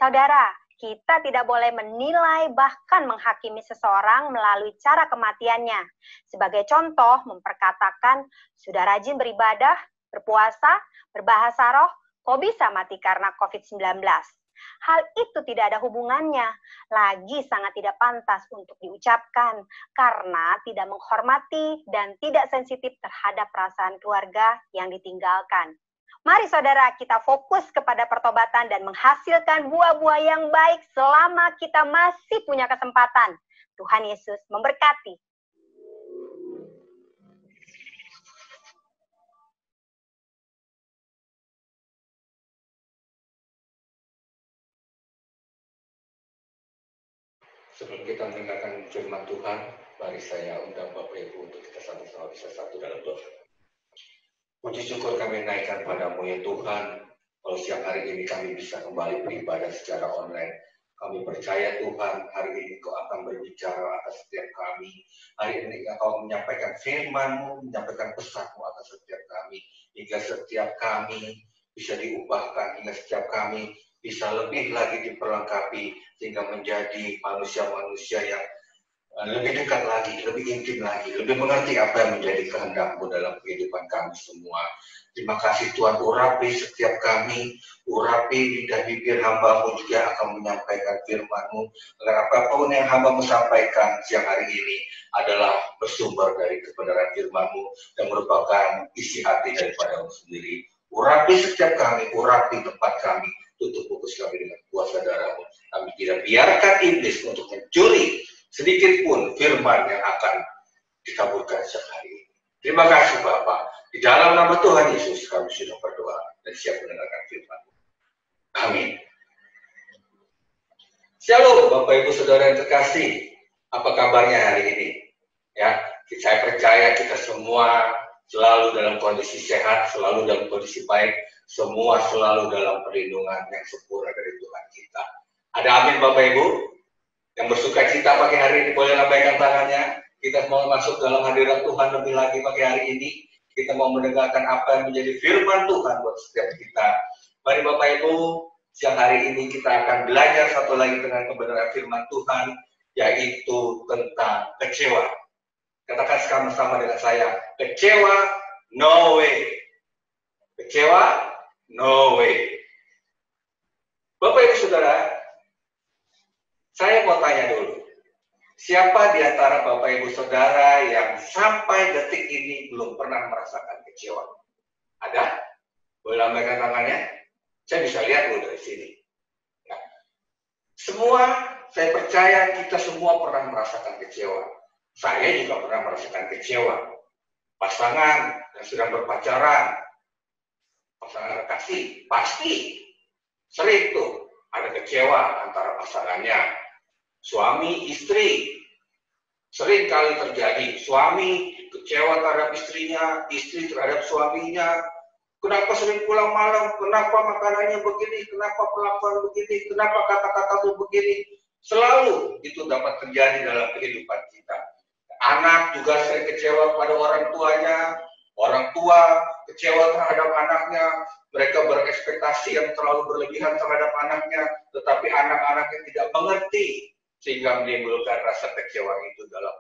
Saudara, kita tidak boleh menilai bahkan menghakimi seseorang melalui cara kematiannya. Sebagai contoh, memperkatakan, sudah rajin beribadah, berpuasa, berbahasa roh, kok bisa mati karena COVID-19? Hal itu tidak ada hubungannya, lagi sangat tidak pantas untuk diucapkan, karena tidak menghormati dan tidak sensitif terhadap perasaan keluarga yang ditinggalkan. Mari saudara, kita fokus kepada pertobatan dan menghasilkan buah-buah yang baik selama kita masih punya kesempatan. Tuhan Yesus memberkati. Sebelum kita mendengarkan firman Tuhan, mari saya undang Bapak Ibu untuk kita sama-sama bisa satu dalam doa. Puji syukur kami naikkan padamu ya Tuhan. Kalau siang hari ini kami bisa kembali beribadah secara online. Kami percaya Tuhan, hari ini Kau akan berbicara atas setiap kami. Hari ini Kau menyampaikan firman-Mu, menyampaikan pesan-Mu atas setiap kami. Hingga setiap kami bisa diubahkan, hingga setiap kami bisa lebih lagi diperlengkapi, sehingga menjadi manusia-manusia yang lebih dekat lagi, lebih intim lagi, lebih mengerti apa yang menjadi kehendak-Mu dalam kehidupan kami semua. Terima kasih Tuhan, urapi setiap kami, urapi lidah bibir hamba-Mu juga akan menyampaikan firman-Mu, agar apapun yang hamba-Mu sampaikan siang hari ini adalah bersumber dari kebenaran firman-Mu dan merupakan isi hati daripada-Mu sendiri. Urapi setiap kami, urapi tempat kami, tutup fokus kami dengan kuasa darah-Mu. Kami tidak biarkan iblis untuk mencuri sedikit pun firman yang akan dikaburkan sehari ini. Terima kasih Bapak. Di dalam nama Tuhan Yesus kami sudah berdoa dan siap mendengarkan firman-Mu. Amin. Shalom Bapak Ibu Saudara yang terkasih. Apa kabarnya hari ini? Ya, saya percaya kita semua selalu dalam kondisi sehat, selalu dalam kondisi baik, semua selalu dalam perlindungan yang sempurna dari Tuhan kita. Ada amin Bapak Ibu? Yang bersuka cita pagi hari ini boleh lambaikan tangannya. Kita mau masuk dalam hadirat Tuhan lebih lagi pagi hari ini. Kita mau mendengarkan apa yang menjadi firman Tuhan buat setiap kita. Mari Bapak Ibu, siang hari ini kita akan belajar satu lagi dengan kebenaran firman Tuhan, yaitu tentang kecewa. Katakan sama-sama dengan saya, kecewa, no way. Kecewa, no way. Bapak Ibu Saudara, saya mau tanya dulu, siapa di antara Bapak Ibu Saudara yang sampai detik ini belum pernah merasakan kecewa? Ada? Boleh lambaikan tangannya? Saya bisa lihat dulu dari sini. Ya. Semua, saya percaya kita semua pernah merasakan kecewa. Saya juga pernah merasakan kecewa. Pasangan yang sedang berpacaran, pasangan kekasih, pasti sering tuh ada kecewa antara pasangannya. Suami istri sering kali terjadi. Suami kecewa terhadap istrinya, istri terhadap suaminya. Kenapa sering pulang malam? Kenapa makanannya begini? Kenapa perlakuan begini? Kenapa kata-katamu begini? Selalu itu dapat terjadi dalam kehidupan kita. Anak juga sering kecewa pada orang tuanya. Orang tua kecewa terhadap anaknya. Mereka berekspektasi yang terlalu berlebihan terhadap anaknya, tetapi anak-anaknya tidak mengerti, sehingga menimbulkan rasa kecewa itu dalam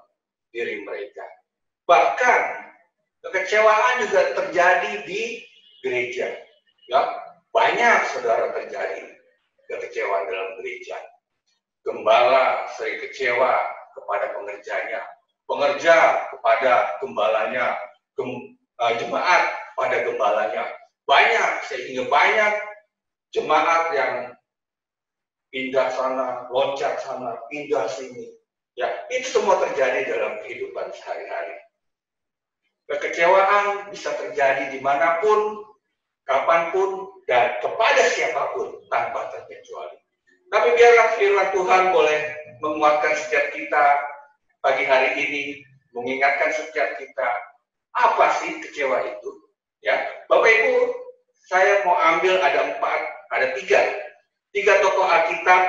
diri mereka. Bahkan kekecewaan juga terjadi di gereja. Ya, banyak saudara terjadi kekecewaan dalam gereja. Gembala sering kecewa kepada pengerjanya, pengerja kepada gembalanya, jemaat pada gembalanya. Banyak, sehingga banyak jemaat yang pindah sana, loncat sana, pindah sini. Ya, itu semua terjadi dalam kehidupan sehari-hari. Kekecewaan bisa terjadi dimanapun, kapanpun, dan kepada siapapun tanpa terkecuali. Tapi biarlah firman Tuhan boleh menguatkan setiap kita pagi hari ini, mengingatkan setiap kita, apa sih kecewa itu? Ya, Bapak Ibu, saya mau ambil ada tiga tokoh Alkitab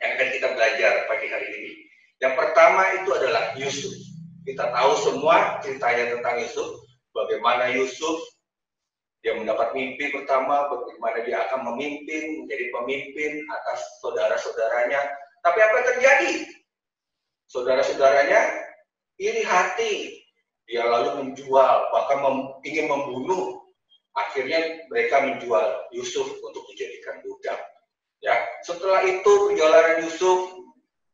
yang akan kita belajar pagi hari ini. Yang pertama itu adalah Yusuf. Kita tahu semua ceritanya tentang Yusuf, bagaimana Yusuf dia mendapat mimpi pertama, bagaimana dia akan memimpin, menjadi pemimpin atas saudara-saudaranya. Tapi apa yang terjadi? Saudara-saudaranya iri hati. Dia lalu menjual, bahkan ingin membunuh. Akhirnya mereka menjual Yusuf untuk dijadikan budak. Ya, setelah itu perjalanan Yusuf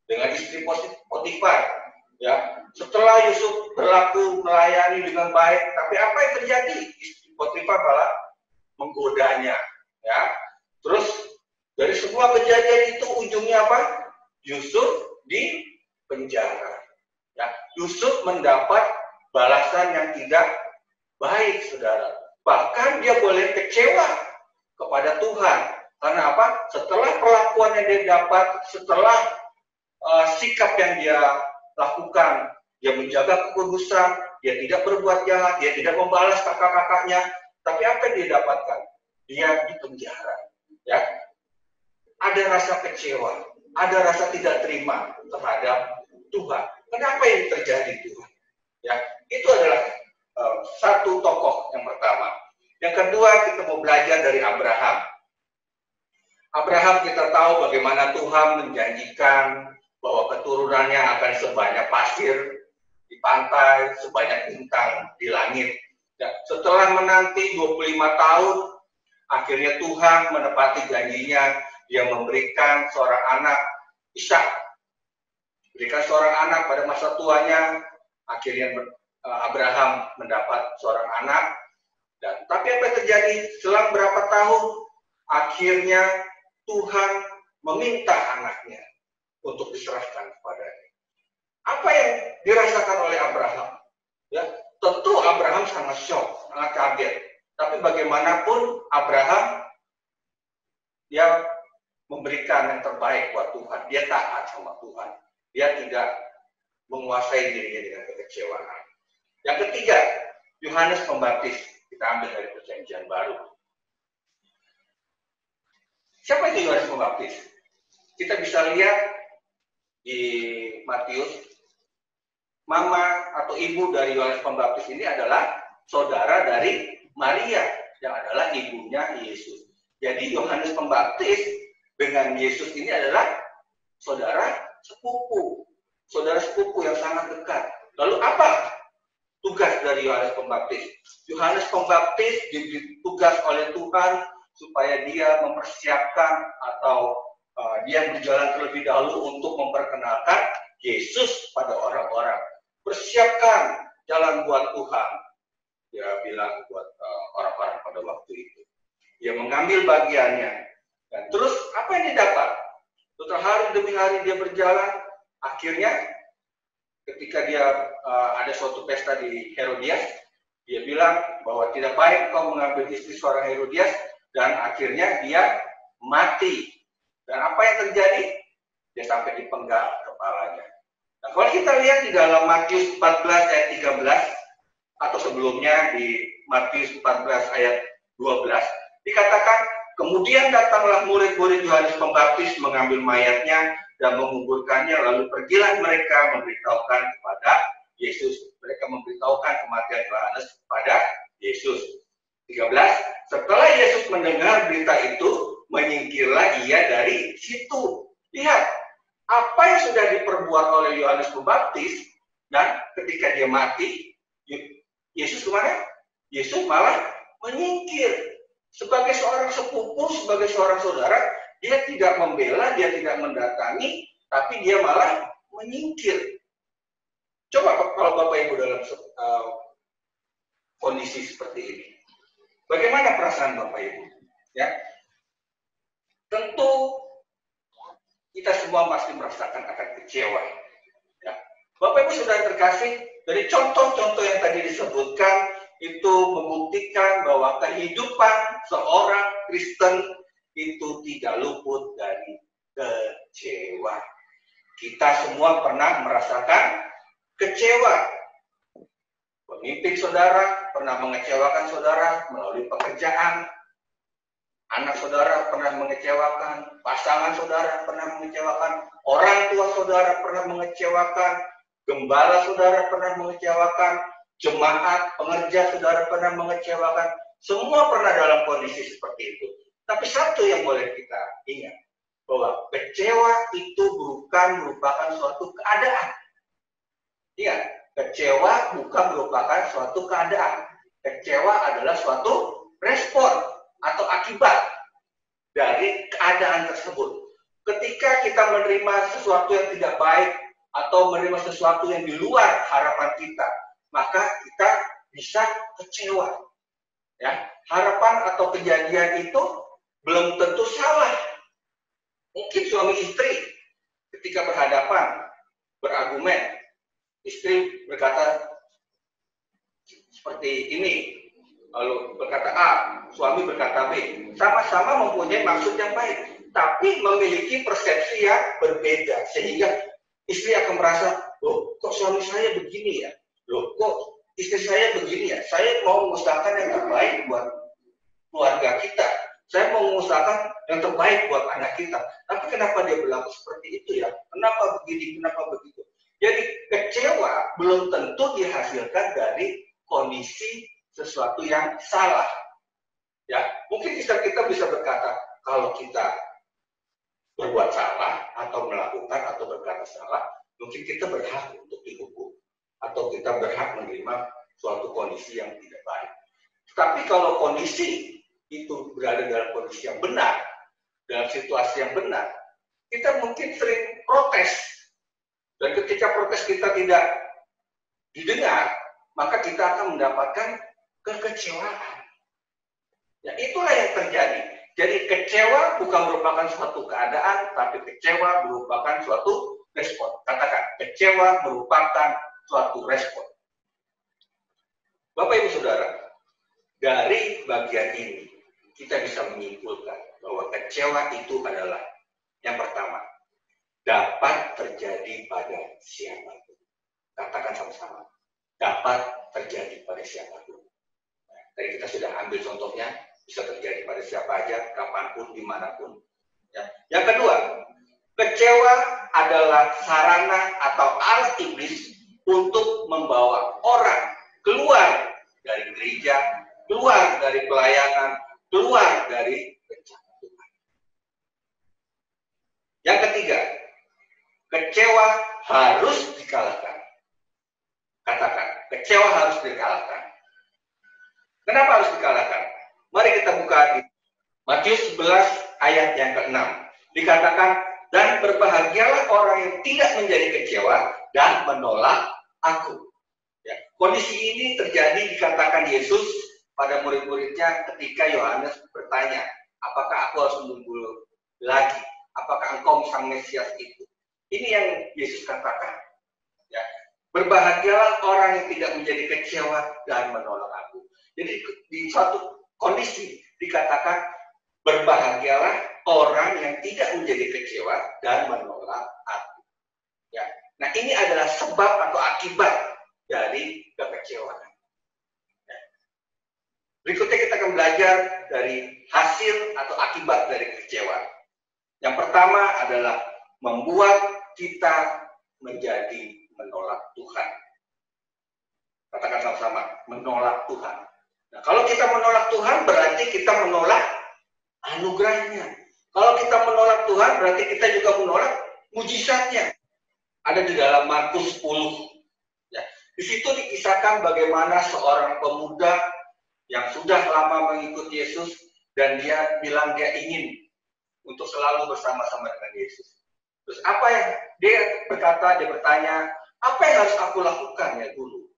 dengan istri Potifar. Ya, setelah Yusuf berlaku melayani dengan baik, tapi apa yang terjadi? Istri Potifar malah menggodanya. Ya, terus dari semua kejadian itu ujungnya apa? Yusuf di penjara. Ya, Yusuf mendapat balasan yang tidak baik, saudara. Bahkan dia boleh kecewa kepada Tuhan. Karena apa? Setelah perlakuan yang dia dapat, setelah sikap yang dia lakukan, dia menjaga kekudusan, dia tidak berbuat jahat, dia tidak membalas kakak-kakaknya, tapi apa yang dia dapatkan? Dia dipenjara. Ya, ada rasa kecewa, ada rasa tidak terima terhadap Tuhan. Kenapa yang terjadi Tuhan? Ya, itu adalah satu tokoh yang pertama. Yang kedua, kita mau belajar dari Abraham. Abraham kita tahu bagaimana Tuhan menjanjikan bahwa keturunannya akan sebanyak pasir di pantai, sebanyak bintang di langit. Dan setelah menanti 25 tahun, akhirnya Tuhan menepati janjinya. Dia memberikan seorang anak, Ishak. Berikan seorang anak pada masa tuanya, akhirnya Abraham mendapat seorang anak. Dan tapi apa yang terjadi? Selang berapa tahun, akhirnya Tuhan meminta anaknya untuk diserahkan kepadanya. Apa yang dirasakan oleh Abraham? Ya, tentu Abraham sangat shock, sangat kaget. Tapi bagaimanapun Abraham, dia memberikan yang terbaik buat Tuhan. Dia taat sama Tuhan. Dia tidak menguasai dirinya dengan kekecewaan. Yang ketiga, Yohanes Pembaptis. Kita ambil dari Perjanjian Baru. Siapa itu Yohanes Pembaptis? Kita bisa lihat di Matius, mama atau ibu dari Yohanes Pembaptis ini adalah saudara dari Maria, yang adalah ibunya Yesus. Jadi Yohanes Pembaptis dengan Yesus ini adalah saudara sepupu yang sangat dekat. Lalu apa tugas dari Yohanes Pembaptis? Yohanes Pembaptis diberi tugas oleh Tuhan supaya dia mempersiapkan atau dia berjalan terlebih dahulu untuk memperkenalkan Yesus pada orang-orang. Persiapkan jalan buat Tuhan, dia bilang buat orang-orang pada waktu itu. Dia mengambil bagiannya. Dan terus apa yang didapat? Setelah hari demi hari dia berjalan, akhirnya ketika dia ada suatu pesta di Herodias, dia bilang bahwa tidak baik kau mengambil istri seorang Herodias, dan akhirnya dia mati. Dan apa yang terjadi? Dia sampai dipenggal kepalanya. Nah, kalau kita lihat di dalam Matius 14 ayat 13, atau sebelumnya di Matius 14 ayat 12, dikatakan, kemudian datanglah murid-murid Yohanes Pembaptis mengambil mayatnya dan menguburkannya, lalu pergilah mereka memberitahukan kepada Yesus. Mereka memberitahukan kematian Yohanes kepada Yesus. 13, setelah Yesus mendengar berita itu, menyingkirlah ia dari situ. Lihat, apa yang sudah diperbuat oleh Yohanes Pembaptis, dan ketika dia mati, Yesus kemana? Yesus malah menyingkir. Sebagai seorang sepupu, sebagai seorang saudara, dia tidak membela, dia tidak mendatangi, tapi dia malah menyingkir. Coba kalau Bapak Ibu dalam kondisi seperti ini, bagaimana perasaan Bapak Ibu? Ya, tentu kita semua pasti merasakan akan kecewa. Ya. Bapak Ibu sudah terkasih, dari contoh-contoh yang tadi disebutkan, itu membuktikan bahwa kehidupan seorang Kristen itu tidak luput dari kecewa. Kita semua pernah merasakan kecewa. Pemimpin saudara pernah mengecewakan saudara melalui pekerjaan. Anak saudara pernah mengecewakan. Pasangan saudara pernah mengecewakan. Orang tua saudara pernah mengecewakan. Gembala saudara pernah mengecewakan. Jemaat, pengerja saudara pernah mengecewakan. Semua pernah dalam kondisi seperti itu. Tapi satu yang boleh kita ingat, bahwa kecewa itu bukan merupakan suatu keadaan. Iya, kecewa bukan merupakan suatu keadaan. Kecewa adalah suatu respon atau akibat dari keadaan tersebut. Ketika kita menerima sesuatu yang tidak baik atau menerima sesuatu yang di luar harapan kita, maka kita bisa kecewa. Ya, harapan atau kejadian itu belum tentu salah. Mungkin suami istri ketika berhadapan, berargumen, istri berkata seperti ini, lalu berkata A, suami berkata B, sama-sama mempunyai maksud yang baik, tapi memiliki persepsi yang berbeda, sehingga istri akan merasa, loh kok suami saya begini ya? Loh kok istri saya begini ya, saya mau mengusahakan yang terbaik buat keluarga kita. Saya mau mengusahakan yang terbaik buat anak kita. Tapi kenapa dia berlaku seperti itu ya? Kenapa begini, kenapa begitu? Jadi kecewa belum tentu dihasilkan dari kondisi sesuatu yang salah. Ya, mungkin istri kita bisa berkata, kalau kita berbuat salah atau melakukan atau berkata salah, mungkin kita berhak untuk dihukum atau kita berhak menerima suatu kondisi yang tidak baik. Tapi kalau kondisi itu berada dalam kondisi yang benar, dalam situasi yang benar, kita mungkin sering protes. Dan ketika protes kita tidak didengar, maka kita akan mendapatkan kekecewaan. Ya, itulah yang terjadi. Jadi kecewa bukan merupakan suatu keadaan, tapi kecewa merupakan suatu respon. Katakan, kecewa merupakan suatu respon. Bapak Ibu Saudara, dari bagian ini, kita bisa menyimpulkan bahwa kecewa itu adalah yang pertama, dapat terjadi pada siapapun. Katakan sama-sama, dapat terjadi pada siapapun. Nah, tadi kita sudah ambil contohnya, bisa terjadi pada siapa aja, kapanpun, dimanapun. Ya. Yang kedua, kecewa adalah sarana atau alat iblis untuk membawa orang keluar dari gereja, keluar dari pelayanan, keluar dari rencana Tuhan. Yang ketiga, kecewa harus dikalahkan. Katakan, kecewa harus dikalahkan. Kenapa harus dikalahkan? Mari kita buka di Matius 11 ayat yang ke-6. Dikatakan, dan berbahagialah orang yang tidak menjadi kecewa dan menolak aku. Ya, kondisi ini terjadi dikatakan Yesus pada murid-muridnya ketika Yohanes bertanya, apakah aku harus menunggu lagi? Apakah engkau sang Mesias itu? Ini yang Yesus katakan. Ya, berbahagialah orang yang tidak menjadi kecewa dan menolak aku. Jadi di suatu kondisi dikatakan berbahagialah orang yang tidak menjadi kecewa dan menolak aku. Ya, nah ini adalah sebab atau akibat dari kekecewaan. Ya. Berikutnya kita akan belajar dari hasil atau akibat dari kekecewaan. Yang pertama adalah membuat kita menjadi menolak Tuhan. Katakan sama-sama, menolak Tuhan. Nah, kalau kita menolak Tuhan, berarti kita menolak anugerahnya. Kalau kita menolak Tuhan, berarti kita juga menolak mujizatnya. Ada di dalam Markus 10. Ya, di situ dikisahkan bagaimana seorang pemuda yang sudah lama mengikuti Yesus, dan dia bilang dia ingin untuk selalu bersama-sama dengan Yesus. Terus apa yang dia berkata, dia bertanya, apa yang harus aku lakukan ya guru?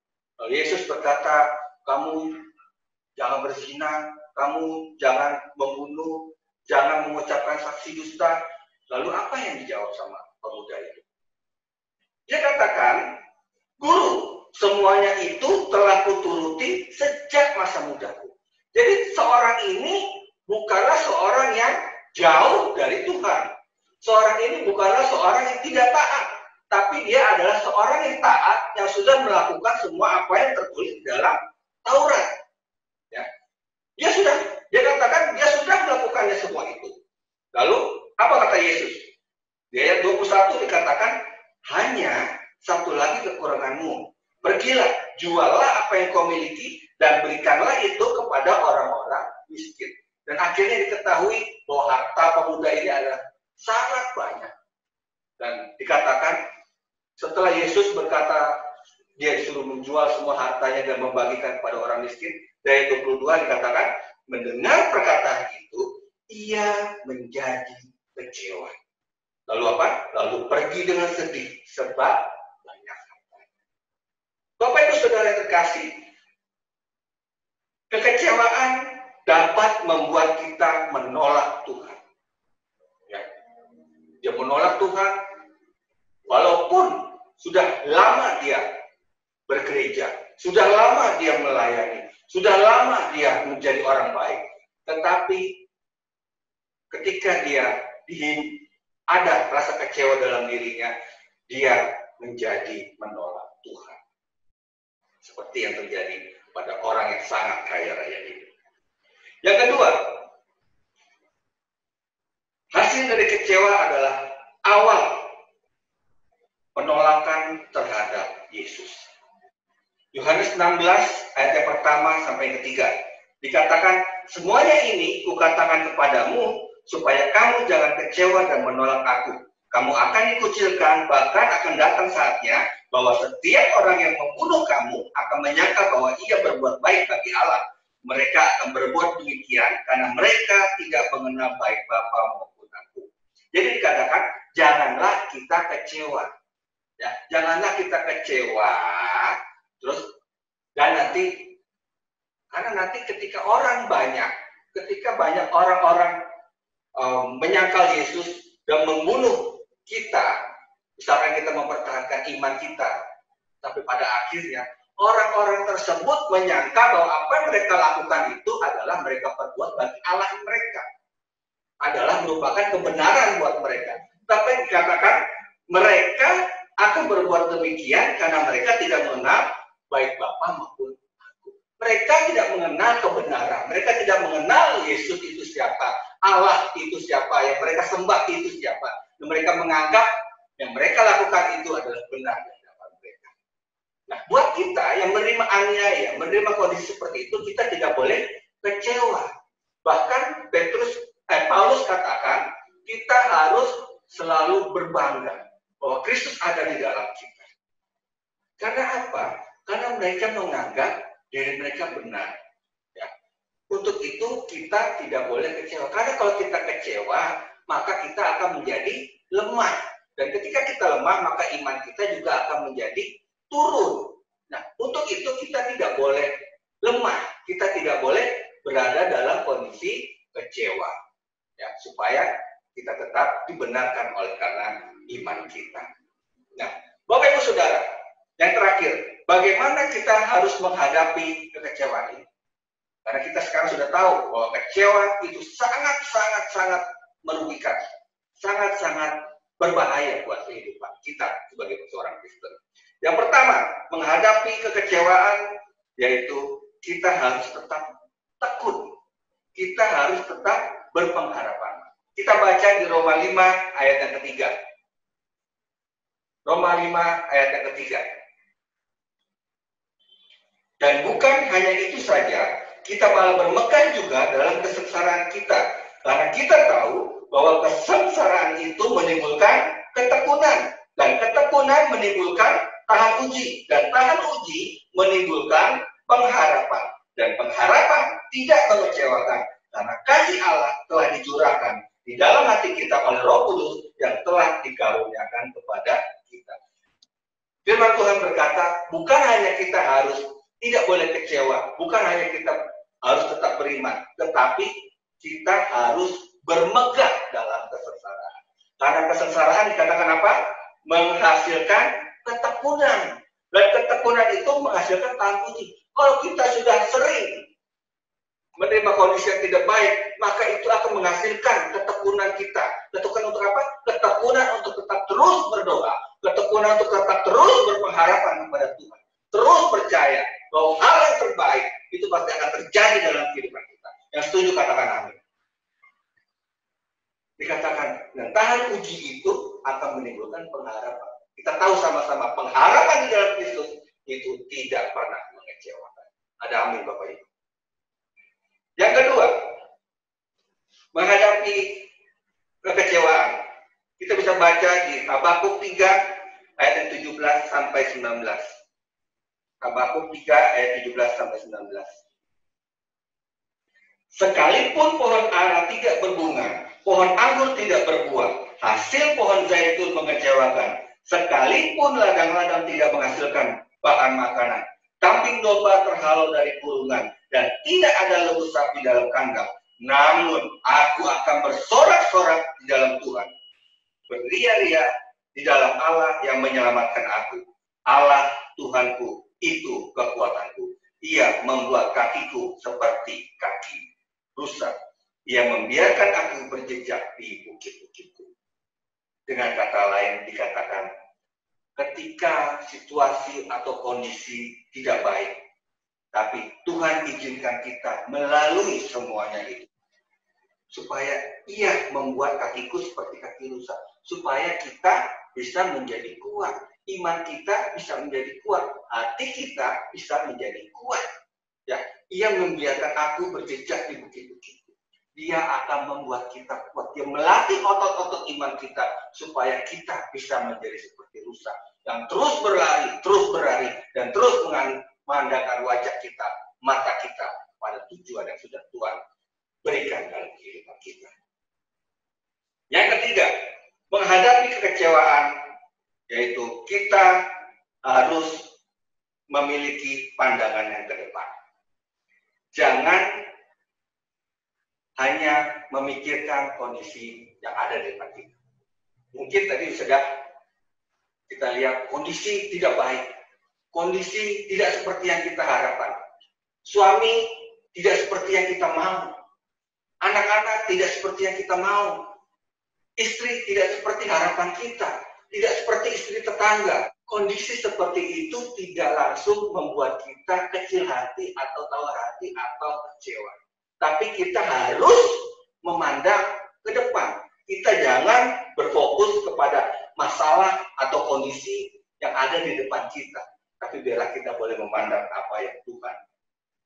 Lalu Yesus berkata, kamu jangan berzina, kamu jangan membunuh, jangan mengucapkan saksi dusta. Lalu apa yang dijawab sama pemuda itu? Dia katakan, guru, semuanya itu telah kuturuti sejak masa mudaku. Jadi seorang ini bukanlah seorang yang jauh dari Tuhan. Seorang ini bukanlah seorang yang tidak taat, tapi dia adalah seorang yang taat, yang sudah melakukan semua apa yang tertulis di dalam Taurat. Ya. Dia katakan dia sudah melakukannya semua itu. Lalu apa kata Yesus? Di ayat 21 dikatakan, hanya satu lagi kekuranganmu. Pergilah, juallah apa yang kau miliki dan berikanlah itu kepada orang-orang miskin. Dan akhirnya diketahui bahwa harta pemuda ini adalah sangat banyak. Dan dikatakan setelah Yesus berkata dia disuruh menjual semua hartanya dan membagikan kepada orang miskin, dari 22 dikatakan mendengar perkataan itu ia menjadi kecewa. Lalu apa? Lalu pergi dengan sedih sebab banyak hartanya. Bapak Ibu Saudara yang terkasih, kekecewaan dapat membuat kita menolak Tuhan. Ya. Dia menolak Tuhan walaupun sudah lama dia bergereja, sudah lama dia melayani, sudah lama dia menjadi orang baik. Tetapi ketika dia ada rasa kecewa dalam dirinya, dia menjadi menolak Tuhan. seperti yang terjadi pada orang yang sangat kaya raya ini. Yang kedua, hasil dari kecewa adalah awal penolakan terhadap Yesus. Yohanes 16 ayat yang pertama sampai yang ketiga dikatakan, semuanya ini kukatakan kepadamu supaya kamu jangan kecewa dan menolak aku. Kamu akan dikucilkan, bahkan akan datang saatnya bahwa setiap orang yang membunuh kamu akan menyangka bahwa ia berbuat baik bagi Allah. Mereka akan berbuat demikian karena mereka tidak mengenal baik Bapa maupun aku. Jadi dikatakan, janganlah kita kecewa. Ya, janganlah kita kecewa. Terus, dan nanti, karena nanti ketika banyak orang-orang menyangkal Yesus dan membunuh kita, misalkan kita mempertahankan iman kita, tapi pada akhirnya orang-orang tersebut menyangka bahwa apa yang mereka lakukan itu adalah mereka perbuat bagi Allah mereka, adalah merupakan kebenaran buat mereka. Tapi dikatakan mereka akan berbuat demikian karena mereka tidak mengenal baik Bapa maupun aku. Mereka tidak mengenal kebenaran, mereka tidak mengenal Yesus itu siapa, Allah itu siapa, yang mereka sembah itu siapa. Dan mereka menganggap yang mereka lakukan itu adalah benar di hadapan mereka. Nah, buat kita yang menerima aniaya, menerima kondisi seperti itu, kita tidak boleh kecewa. Bahkan Paulus katakan, kita harus selalu berbangga bahwa Kristus ada di dalam kita. Karena apa? Karena mereka menganggap diri mereka benar. Ya. Untuk itu kita tidak boleh kecewa. Karena kalau kita kecewa, maka kita akan menjadi lemah. Dan ketika kita lemah, maka iman kita juga akan menjadi turun. Nah, untuk itu kita tidak boleh lemah. Kita tidak boleh berada dalam kondisi kecewa. Ya, supaya kita tetap dibenarkan oleh karena iman kita. Nah, Bapak Ibu Saudara, yang terakhir, bagaimana kita harus menghadapi kekecewaan ini? Karena kita sekarang sudah tahu bahwa kecewa itu sangat merugikan, sangat berbahaya buat kehidupan kita sebagai seorang Kristen. Yang pertama, menghadapi kekecewaan, yaitu kita harus tetap tekun. Kita harus tetap berpengharapan. Kita baca di Roma 5 ayat yang ketiga. Roma 5 ayat yang ketiga. Dan bukan hanya itu saja, kita malah bermegah juga dalam kesengsaraan kita. Karena kita tahu bahwa kesengsaraan itu menimbulkan ketekunan. Dan ketekunan menimbulkan tahan uji. Dan tahan uji menimbulkan pengharapan. Dan pengharapan tidak mengecewakan. Karena kasih Allah telah dicurahkan di dalam hati kita oleh Roh Kudus yang telah dikaruniakan kepada kita. Firman Tuhan berkata, bukan hanya kita harus tidak boleh kecewa, bukan hanya kita harus tetap beriman, tetapi kita harus bermegah dalam kesengsaraan. Karena kesengsaraan dikatakan apa? Menghasilkan ketekunan. Dan ketekunan itu menghasilkan tahan uji. Kalau kita sudah sering menerima kondisi yang tidak baik, maka itu akan menghasilkan ketekunan kita. Ketekunan untuk apa? Ketekunan untuk tetap terus berdoa. Ketekunan untuk tetap terus berpengharapan kepada Tuhan. Terus percaya bahwa hal yang terbaik itu pasti akan terjadi dalam kehidupan kita. Yang setuju katakan amin. Dikatakan, dan tahan uji itu akan menimbulkan pengharapan. Kita tahu sama-sama pengharapan di dalam Kristus itu tidak pernah mengecewakan. Ada amin Bapak Ibu. Yang kedua, menghadapi kekecewaan. Kita bisa baca di Habakuk 3 ayat 17 sampai 19. Habakuk 3 ayat 17 sampai 19. Sekalipun pohon ara tidak berbunga, pohon anggur tidak berbuah, hasil pohon zaitun mengecewakan, sekalipun ladang-ladang tidak menghasilkan bahan makanan, kambing domba terhalau dari kurungan, dan tidak ada lembu sapi dalam kandang. Namun aku akan bersorak-sorak di dalam Tuhan, beria-ria di dalam Allah yang menyelamatkan aku. Allah Tuhanku itu kekuatanku. Ia membuat kakiku seperti kaki rusa. Ia membiarkan aku berjejak di bukit-bukitku. Dengan kata lain dikatakan, ketika situasi atau kondisi tidak baik. Tapi Tuhan izinkan kita melalui semuanya itu. Supaya Ia membuat kakiku seperti kaki rusa. Supaya kita bisa menjadi kuat. Iman kita bisa menjadi kuat. Hati kita bisa menjadi kuat. Ya, Ia membiarkan aku berjejak di bukit-bukit. Dia akan membuat kita kuat. Dia melatih otot-otot iman kita supaya kita bisa menjadi seperti rusa yang terus berlari, dan terus memandangkan wajah kita, mata kita pada tujuan yang sudah Tuhan berikan dalam kehidupan kita. Yang ketiga, menghadapi kekecewaan, yaitu kita harus memiliki pandangan yang ke depan. Jangan hanya memikirkan kondisi yang ada di depan kita. Mungkin tadi sudah kita lihat kondisi tidak baik, kondisi tidak seperti yang kita harapkan. Suami tidak seperti yang kita mau, anak-anak tidak seperti yang kita mau, istri tidak seperti harapan kita, tidak seperti istri tetangga. Kondisi seperti itu tidak langsung membuat kita kecil hati atau tawar hati atau kecewa. Tapi kita harus memandang ke depan. Kita jangan berfokus kepada masalah atau kondisi yang ada di depan kita. Tapi biarlah kita boleh memandang apa yang Tuhan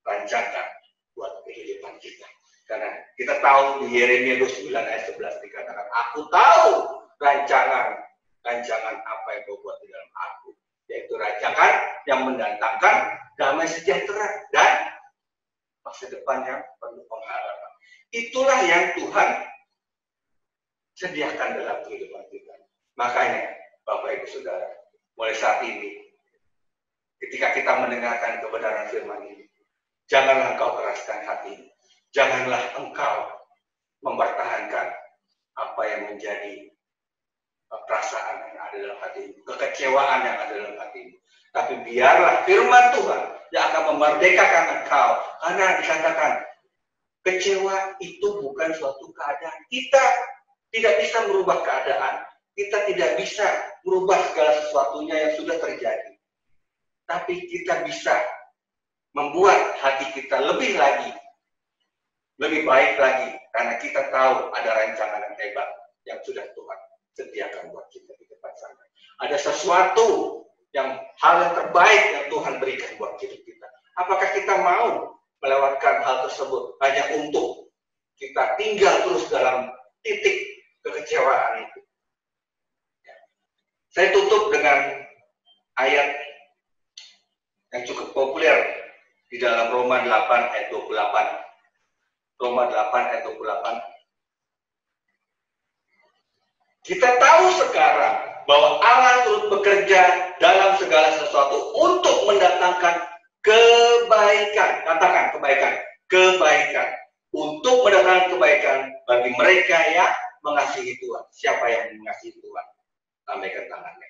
rancangkan buat kehidupan kita. Karena kita tahu di Yeremia 29 ayat 11 dikatakan, aku tahu rancangan apa yang kau buat di dalam aku. Yaitu rancangan yang mendatangkan damai sejahtera dan masa depan yang penuh pengharapan. Itulah yang Tuhan sediakan dalam kehidupan kita. Makanya, Bapak Ibu Saudara, mulai saat ini, ketika kita mendengarkan kebenaran firman ini, janganlah engkau keraskan hati, janganlah engkau mempertahankan apa yang menjadi perasaan yang ada dalam hati, kekecewaan yang ada dalam hati. Tapi biarlah firman Tuhan yang akan memerdekakan engkau. Karena dikatakan, kecewa itu bukan suatu keadaan. Kita tidak bisa merubah keadaan. Kita tidak bisa merubah segala sesuatunya yang sudah terjadi. Tapi kita bisa membuat hati kita lebih baik lagi. Karena kita tahu ada rancangan yang hebat yang sudah Tuhan sediakan buat kita di depan sana. Ada sesuatu hal yang terbaik yang Tuhan berikan buat hidup kita. Apakah kita mau melewatkan hal tersebut hanya untuk kita tinggal terus dalam titik kekecewaan itu? Saya tutup dengan ayat yang cukup populer di dalam Roma 8 ayat 28. Roma 8 ayat 28. Kita tahu sekarang bahwa Allah turut bekerja dalam segala sesuatu untuk mendatangkan kebaikan. Katakan kebaikan. Kebaikan. Untuk mendatangkan kebaikan bagi mereka yang mengasihi Tuhan. Siapa yang mengasihi Tuhan? Lambaikan tangannya.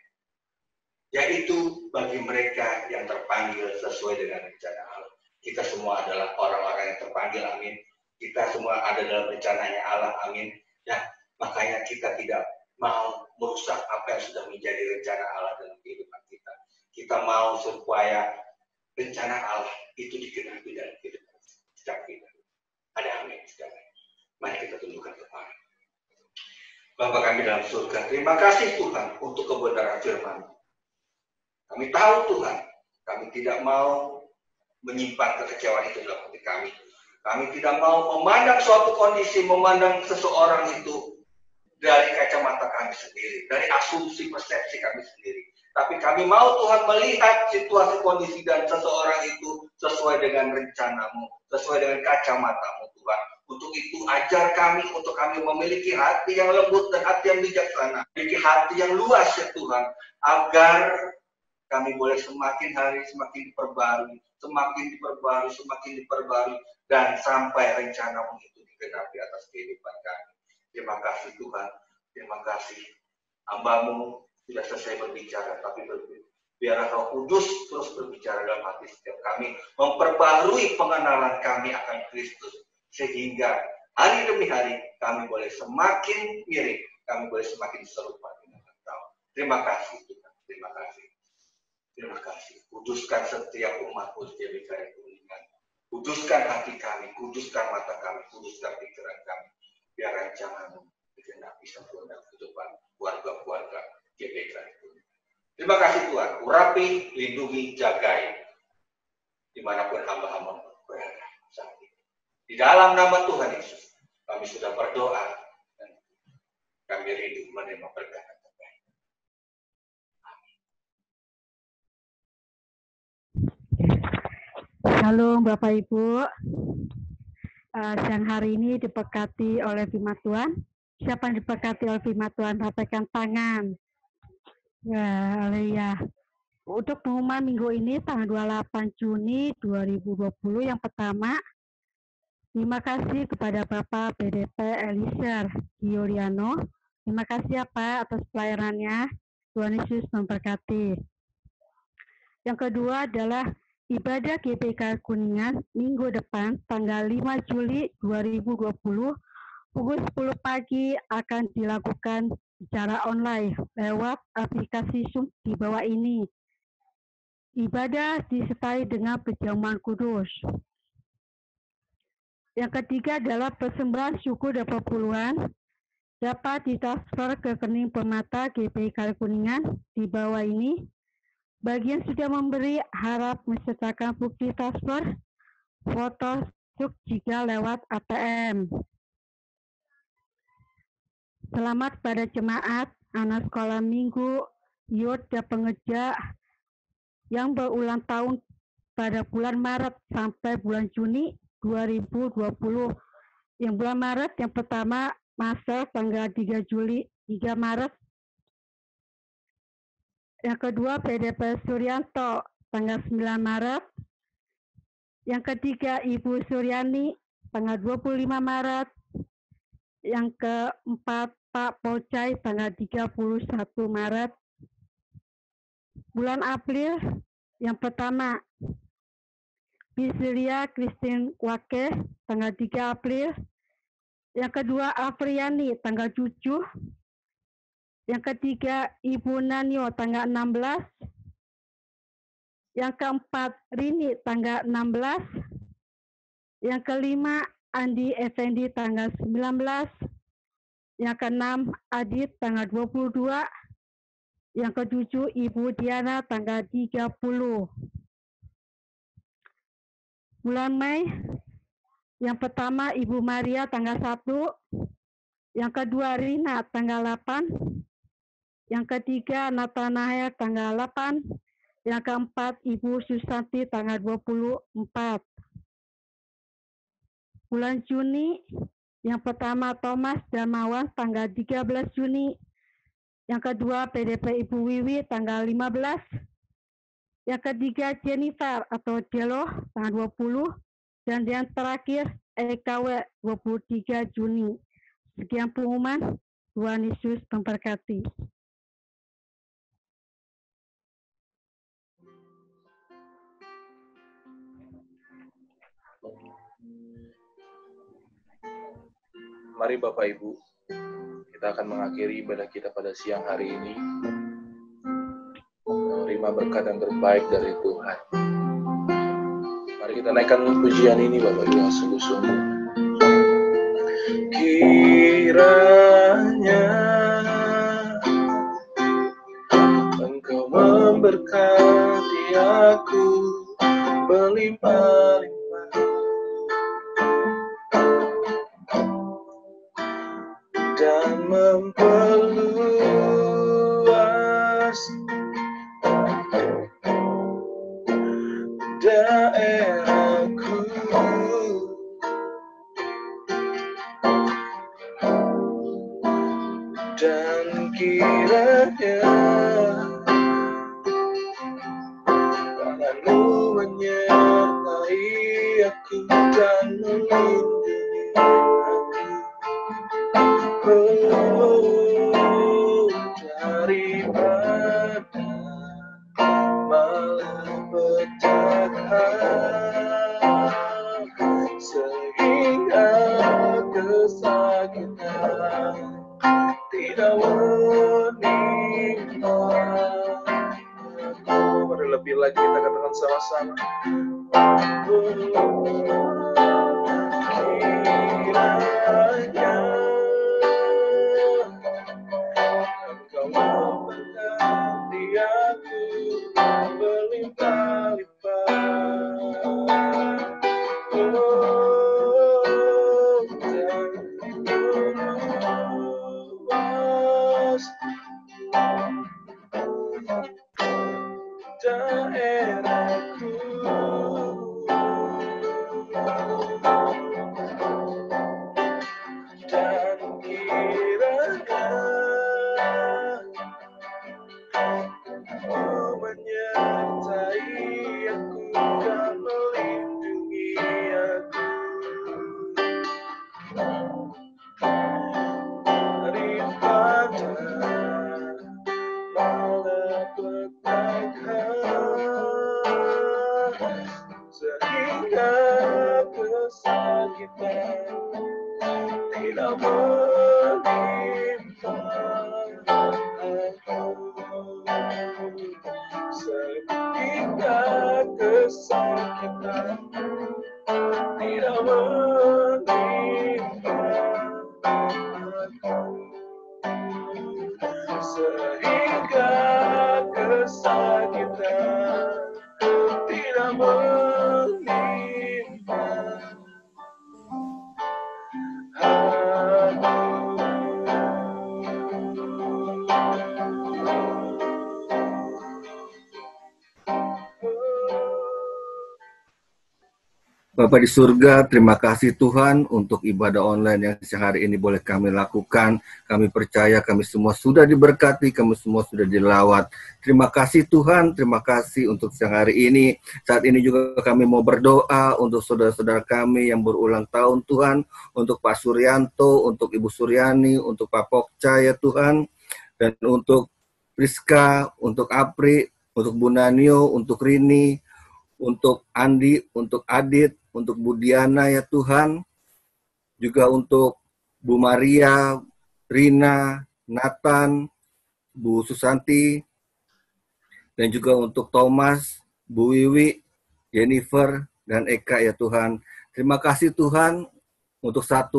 Yaitu bagi mereka yang terpanggil sesuai dengan rencana Allah. Kita semua adalah orang-orang yang terpanggil, amin. Kita semua ada dalam rencananya Allah, amin. Ya, makanya kita tidak mau merusak apa yang sudah menjadi rencana Allah dalam kehidupan kita. Kita mau supaya rencana Allah itu digenapi dalam kehidupan kita. Ada amin sekali. Mari kita tundukkan kepala. Bapa kami dalam surga, terima kasih Tuhan untuk kebenaran firman. Kami tahu Tuhan, kami tidak mau menyimpan kekecewaan itu dalam hati kami. Kami tidak mau memandang suatu kondisi, memandang seseorang itu dari kacamata kami sendiri, dari asumsi persepsi kami sendiri. Tapi kami mau Tuhan melihat situasi kondisi dan seseorang itu sesuai dengan rencana-Mu, sesuai dengan kacamata-Mu Tuhan. Untuk itu ajar kami, untuk kami memiliki hati yang lembut dan hati yang bijaksana, memiliki hati yang luas ya Tuhan, agar kami boleh semakin hari semakin diperbarui, semakin diperbarui, dan sampai rencana-Mu itu digenapi atas kehidupan kami. Terima kasih Tuhan, terima kasih. Hamba-Mu sudah selesai berbicara, tapi biarlah Roh Kudus terus berbicara dalam hati setiap kami, memperbarui pengenalan kami akan Kristus, sehingga hari demi hari kami boleh semakin mirip, kami boleh semakin serupa dengan Engkau. Terima kasih Tuhan. Terima kasih. Terima kasih. Kuduskan setiap umat-Mu di GBKI Kuningan. Kuduskan hati kami, kuduskan mata kami, kuduskan pikiran kami. Biar rancangan-Mu digenapi sempurna kehidupan keluarga-keluarga GBKI Kuningan. Terima kasih Tuhan. Urapi, lindungi, jagai dimanapun hamba-hamba berada saat ini. Di dalam nama Tuhan Yesus, kami sudah berdoa dan kami rindu menerima berkat yang terbaik. Halo Bapak Ibu, siang hari ini diberkati oleh firman Tuhan. Siapa yang diberkati oleh firman Tuhan, rapatkan tangan. Ya, haleluya. Untuk pengumuman minggu ini tanggal 28 Juni 2020 yang pertama, terima kasih kepada Bapak PDP Elisir Giuliano. Terima kasih ya Pak atas pelayanannya. Tuhan Yesus memberkati. Yang kedua adalah ibadah GBK Kuningan minggu depan tanggal 5 Juli 2020 pukul 10 pagi akan dilakukan secara online lewat aplikasi Zoom di bawah ini. Ibadah disertai dengan perjamuan kudus. Yang ketiga adalah persembahan syukur dan perpuluhan dapat ditransfer ke rekening permata GBK Kuningan di bawah ini. Bagi yang sudah memberi, harap mensertakan bukti transfer, foto truk jika lewat ATM. Selamat pada jemaat, anak sekolah minggu, youth dan pengerja yang berulang tahun pada bulan Maret sampai bulan Juni 2020. Yang bulan Maret yang pertama masa tanggal 3 Juli 3 Maret. Yang kedua PDP Suryanto tanggal 9 Maret. Yang ketiga Ibu Suryani tanggal 25 Maret. Yang keempat Pak Pocai tanggal 31 Maret. Bulan April yang pertama Bisilia Christine Wake tanggal 3 April. Yang kedua Afriani tanggal 7. Yang ketiga Ibu Nanyo tanggal 16. Yang keempat Rini tanggal 16. Yang kelima Andi Effendi tanggal 19. Yang keenam Adit tanggal 22. Yang ketujuh Ibu Diana tanggal 30. Bulan Mei yang pertama Ibu Maria tanggal 1. Yang kedua Rina tanggal 8. Yang ketiga Nathanael tanggal 8. Yang keempat Ibu Susanti tanggal 24. Bulan Juni yang pertama Thomas Darmawan tanggal 13 Juni. Yang kedua PDP Ibu Wiwi tanggal 15. Yang ketiga Jennifer atau Delo tanggal 20. Dan yang terakhir EKW 23 Juni. Sekian pengumuman. Tuhan Yesus memberkati. Mari Bapak Ibu, kita akan mengakhiri ibadah kita pada siang hari ini. Menerima berkat yang terbaik dari Tuhan. Mari kita naikkan pujian ini Bapak Ibu yang sungguh-sungguh. Kiranya Engkau memberkati aku berlimpah-limpah dan memperluas daerahku dan kiranya tangan-Mu menyertai aku dan melindungi daripada malapetaka sehingga kesakitan tidak menimpa lebih lagi kita katakan sama-sama. Kiranya Engkau memberkati aku berlimpah-limpah. Daerahku dan kiranya menyertai aku dan melindungi aku daripada malapetaka, sehingga kesakitan tidak menimpa aku, sehingga kesakitan tidak menimpa aku, sehingga kesakitan tidak menimpa Bapa di surga, terima kasih Tuhan untuk ibadah online yang sehari ini boleh kami lakukan. Kami percaya kami semua sudah diberkati, kami semua sudah dilawat. Terima kasih Tuhan, terima kasih untuk sehari ini. Saat ini juga kami mau berdoa untuk saudara-saudara kami yang berulang tahun Tuhan, untuk Pak Suryanto, untuk Ibu Suryani, untuk Pak Pokca ya Tuhan, dan untuk Priska, untuk Apri, untuk Bu Nanio, untuk Rini, untuk Andi, untuk Adit, untuk Bu Diana ya Tuhan, juga untuk Bu Maria, Rina, Nathan, Bu Susanti, dan juga untuk Thomas, Bu Wiwi, Jennifer, dan Eka ya Tuhan. Terima kasih Tuhan untuk 1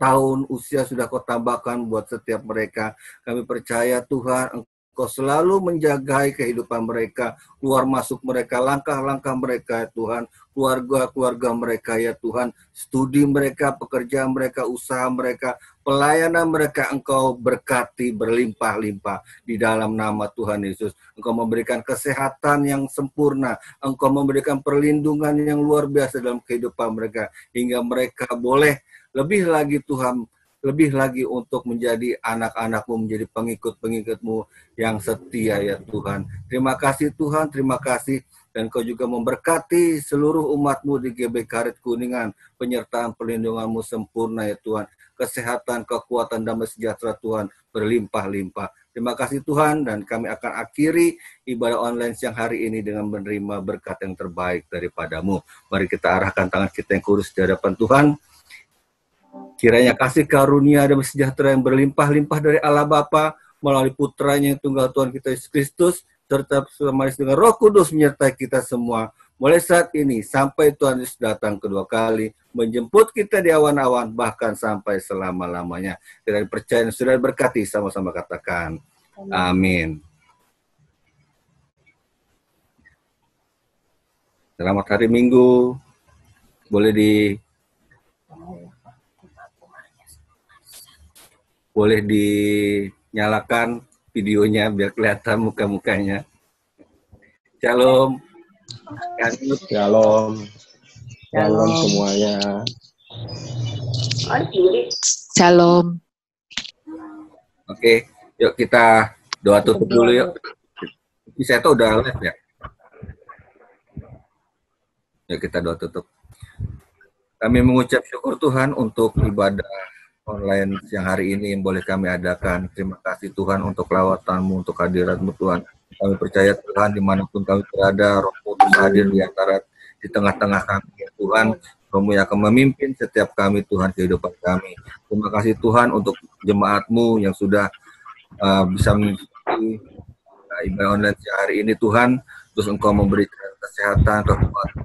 tahun usia sudah Kau tambahkan buat setiap mereka. Kami percaya Tuhan Kau selalu menjagai kehidupan mereka, keluar masuk mereka, langkah-langkah mereka ya Tuhan, keluarga-keluarga mereka ya Tuhan, studi mereka, pekerjaan mereka, usaha mereka, pelayanan mereka Engkau berkati berlimpah-limpah di dalam nama Tuhan Yesus. Engkau memberikan kesehatan yang sempurna, Engkau memberikan perlindungan yang luar biasa dalam kehidupan mereka, hingga mereka boleh lebih lagi Tuhan, lebih lagi untuk menjadi anak-anak-Mu, menjadi pengikut-pengikut-Mu yang setia ya Tuhan. Terima kasih Tuhan, terima kasih. Dan Kau juga memberkati seluruh umat-Mu di GB Karet Kuningan. Penyertaan perlindungan-Mu sempurna ya Tuhan. Kesehatan, kekuatan, damai sejahtera Tuhan berlimpah-limpah. Terima kasih Tuhan, dan kami akan akhiri ibadah online siang hari ini dengan menerima berkat yang terbaik daripada-Mu. Mari kita arahkan tangan kita yang kudus di hadapan Tuhan. Kiranya kasih karunia dan sejahtera yang berlimpah-limpah dari Allah Bapa melalui putranya yang tunggal Tuhan kita Yesus Kristus, serta bersama dengan Roh Kudus menyertai kita semua mulai saat ini sampai Tuhan Yesus datang kedua kali menjemput kita di awan-awan, bahkan sampai selama-lamanya. Kita percaya dan sudah berkati, sama-sama katakan amin. Selamat hari Minggu. Boleh dinyalakan videonya biar kelihatan muka-mukanya. Shalom. Shalom. Shalom semuanya. Shalom. Oke, yuk kita doa tutup dulu yuk. Bisa itu udah live ya? Yuk kita doa tutup. Kami mengucap syukur Tuhan untuk ibadah online yang hari ini yang boleh kami adakan. Terima kasih Tuhan untuk lawatan-Mu, untuk hadirat-Mu Tuhan. Kami percaya Tuhan dimanapun kami berada, Roh Kudus hadir di tengah-tengah kami ya Tuhan. Roh-Mu yang akan memimpin setiap kami Tuhan, kehidupan kami. Terima kasih Tuhan untuk jemaat-Mu yang sudah bisa mengikuti ibadah online yang hari ini Tuhan. terus Engkau memberikan kesehatan, kekuatan,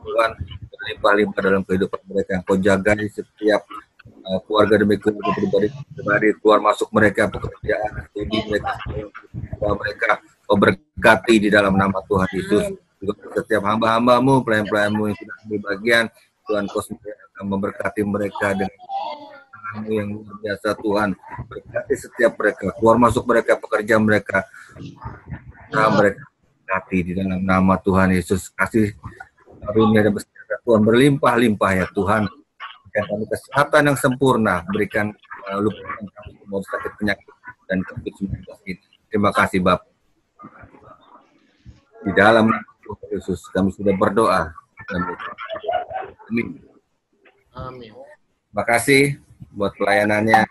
Tuhan, berlimpah-limpah dalam kehidupan mereka. Engkau jaga di setiap keluarga demi keluarga, pribadi keluar masuk mereka, pekerjaan, studi mereka, Kau berkati di dalam nama Tuhan Yesus. Juga setiap hamba-hambamu, pelayan-pelayanmu yang sudah ambil bagian, Tuhan Kau sendiri akan memberkati mereka dengan tangan-Mu yang luar biasa. Tuhan, berkati setiap mereka, keluar masuk mereka, pekerjaan mereka, mereka berkati di dalam nama Tuhan Yesus. Kasih karunia dan berserta Tuhan berlimpah-limpah ya Tuhan. Berikan kami kesehatan yang sempurna, berikan lupakan kami semua sakit penyakit dan COVID-19 ini. Terima kasih Bapak. Di dalam nama Tuhan Yesus kami sudah berdoa. Amin. Amin. Terima kasih buat pelayanannya.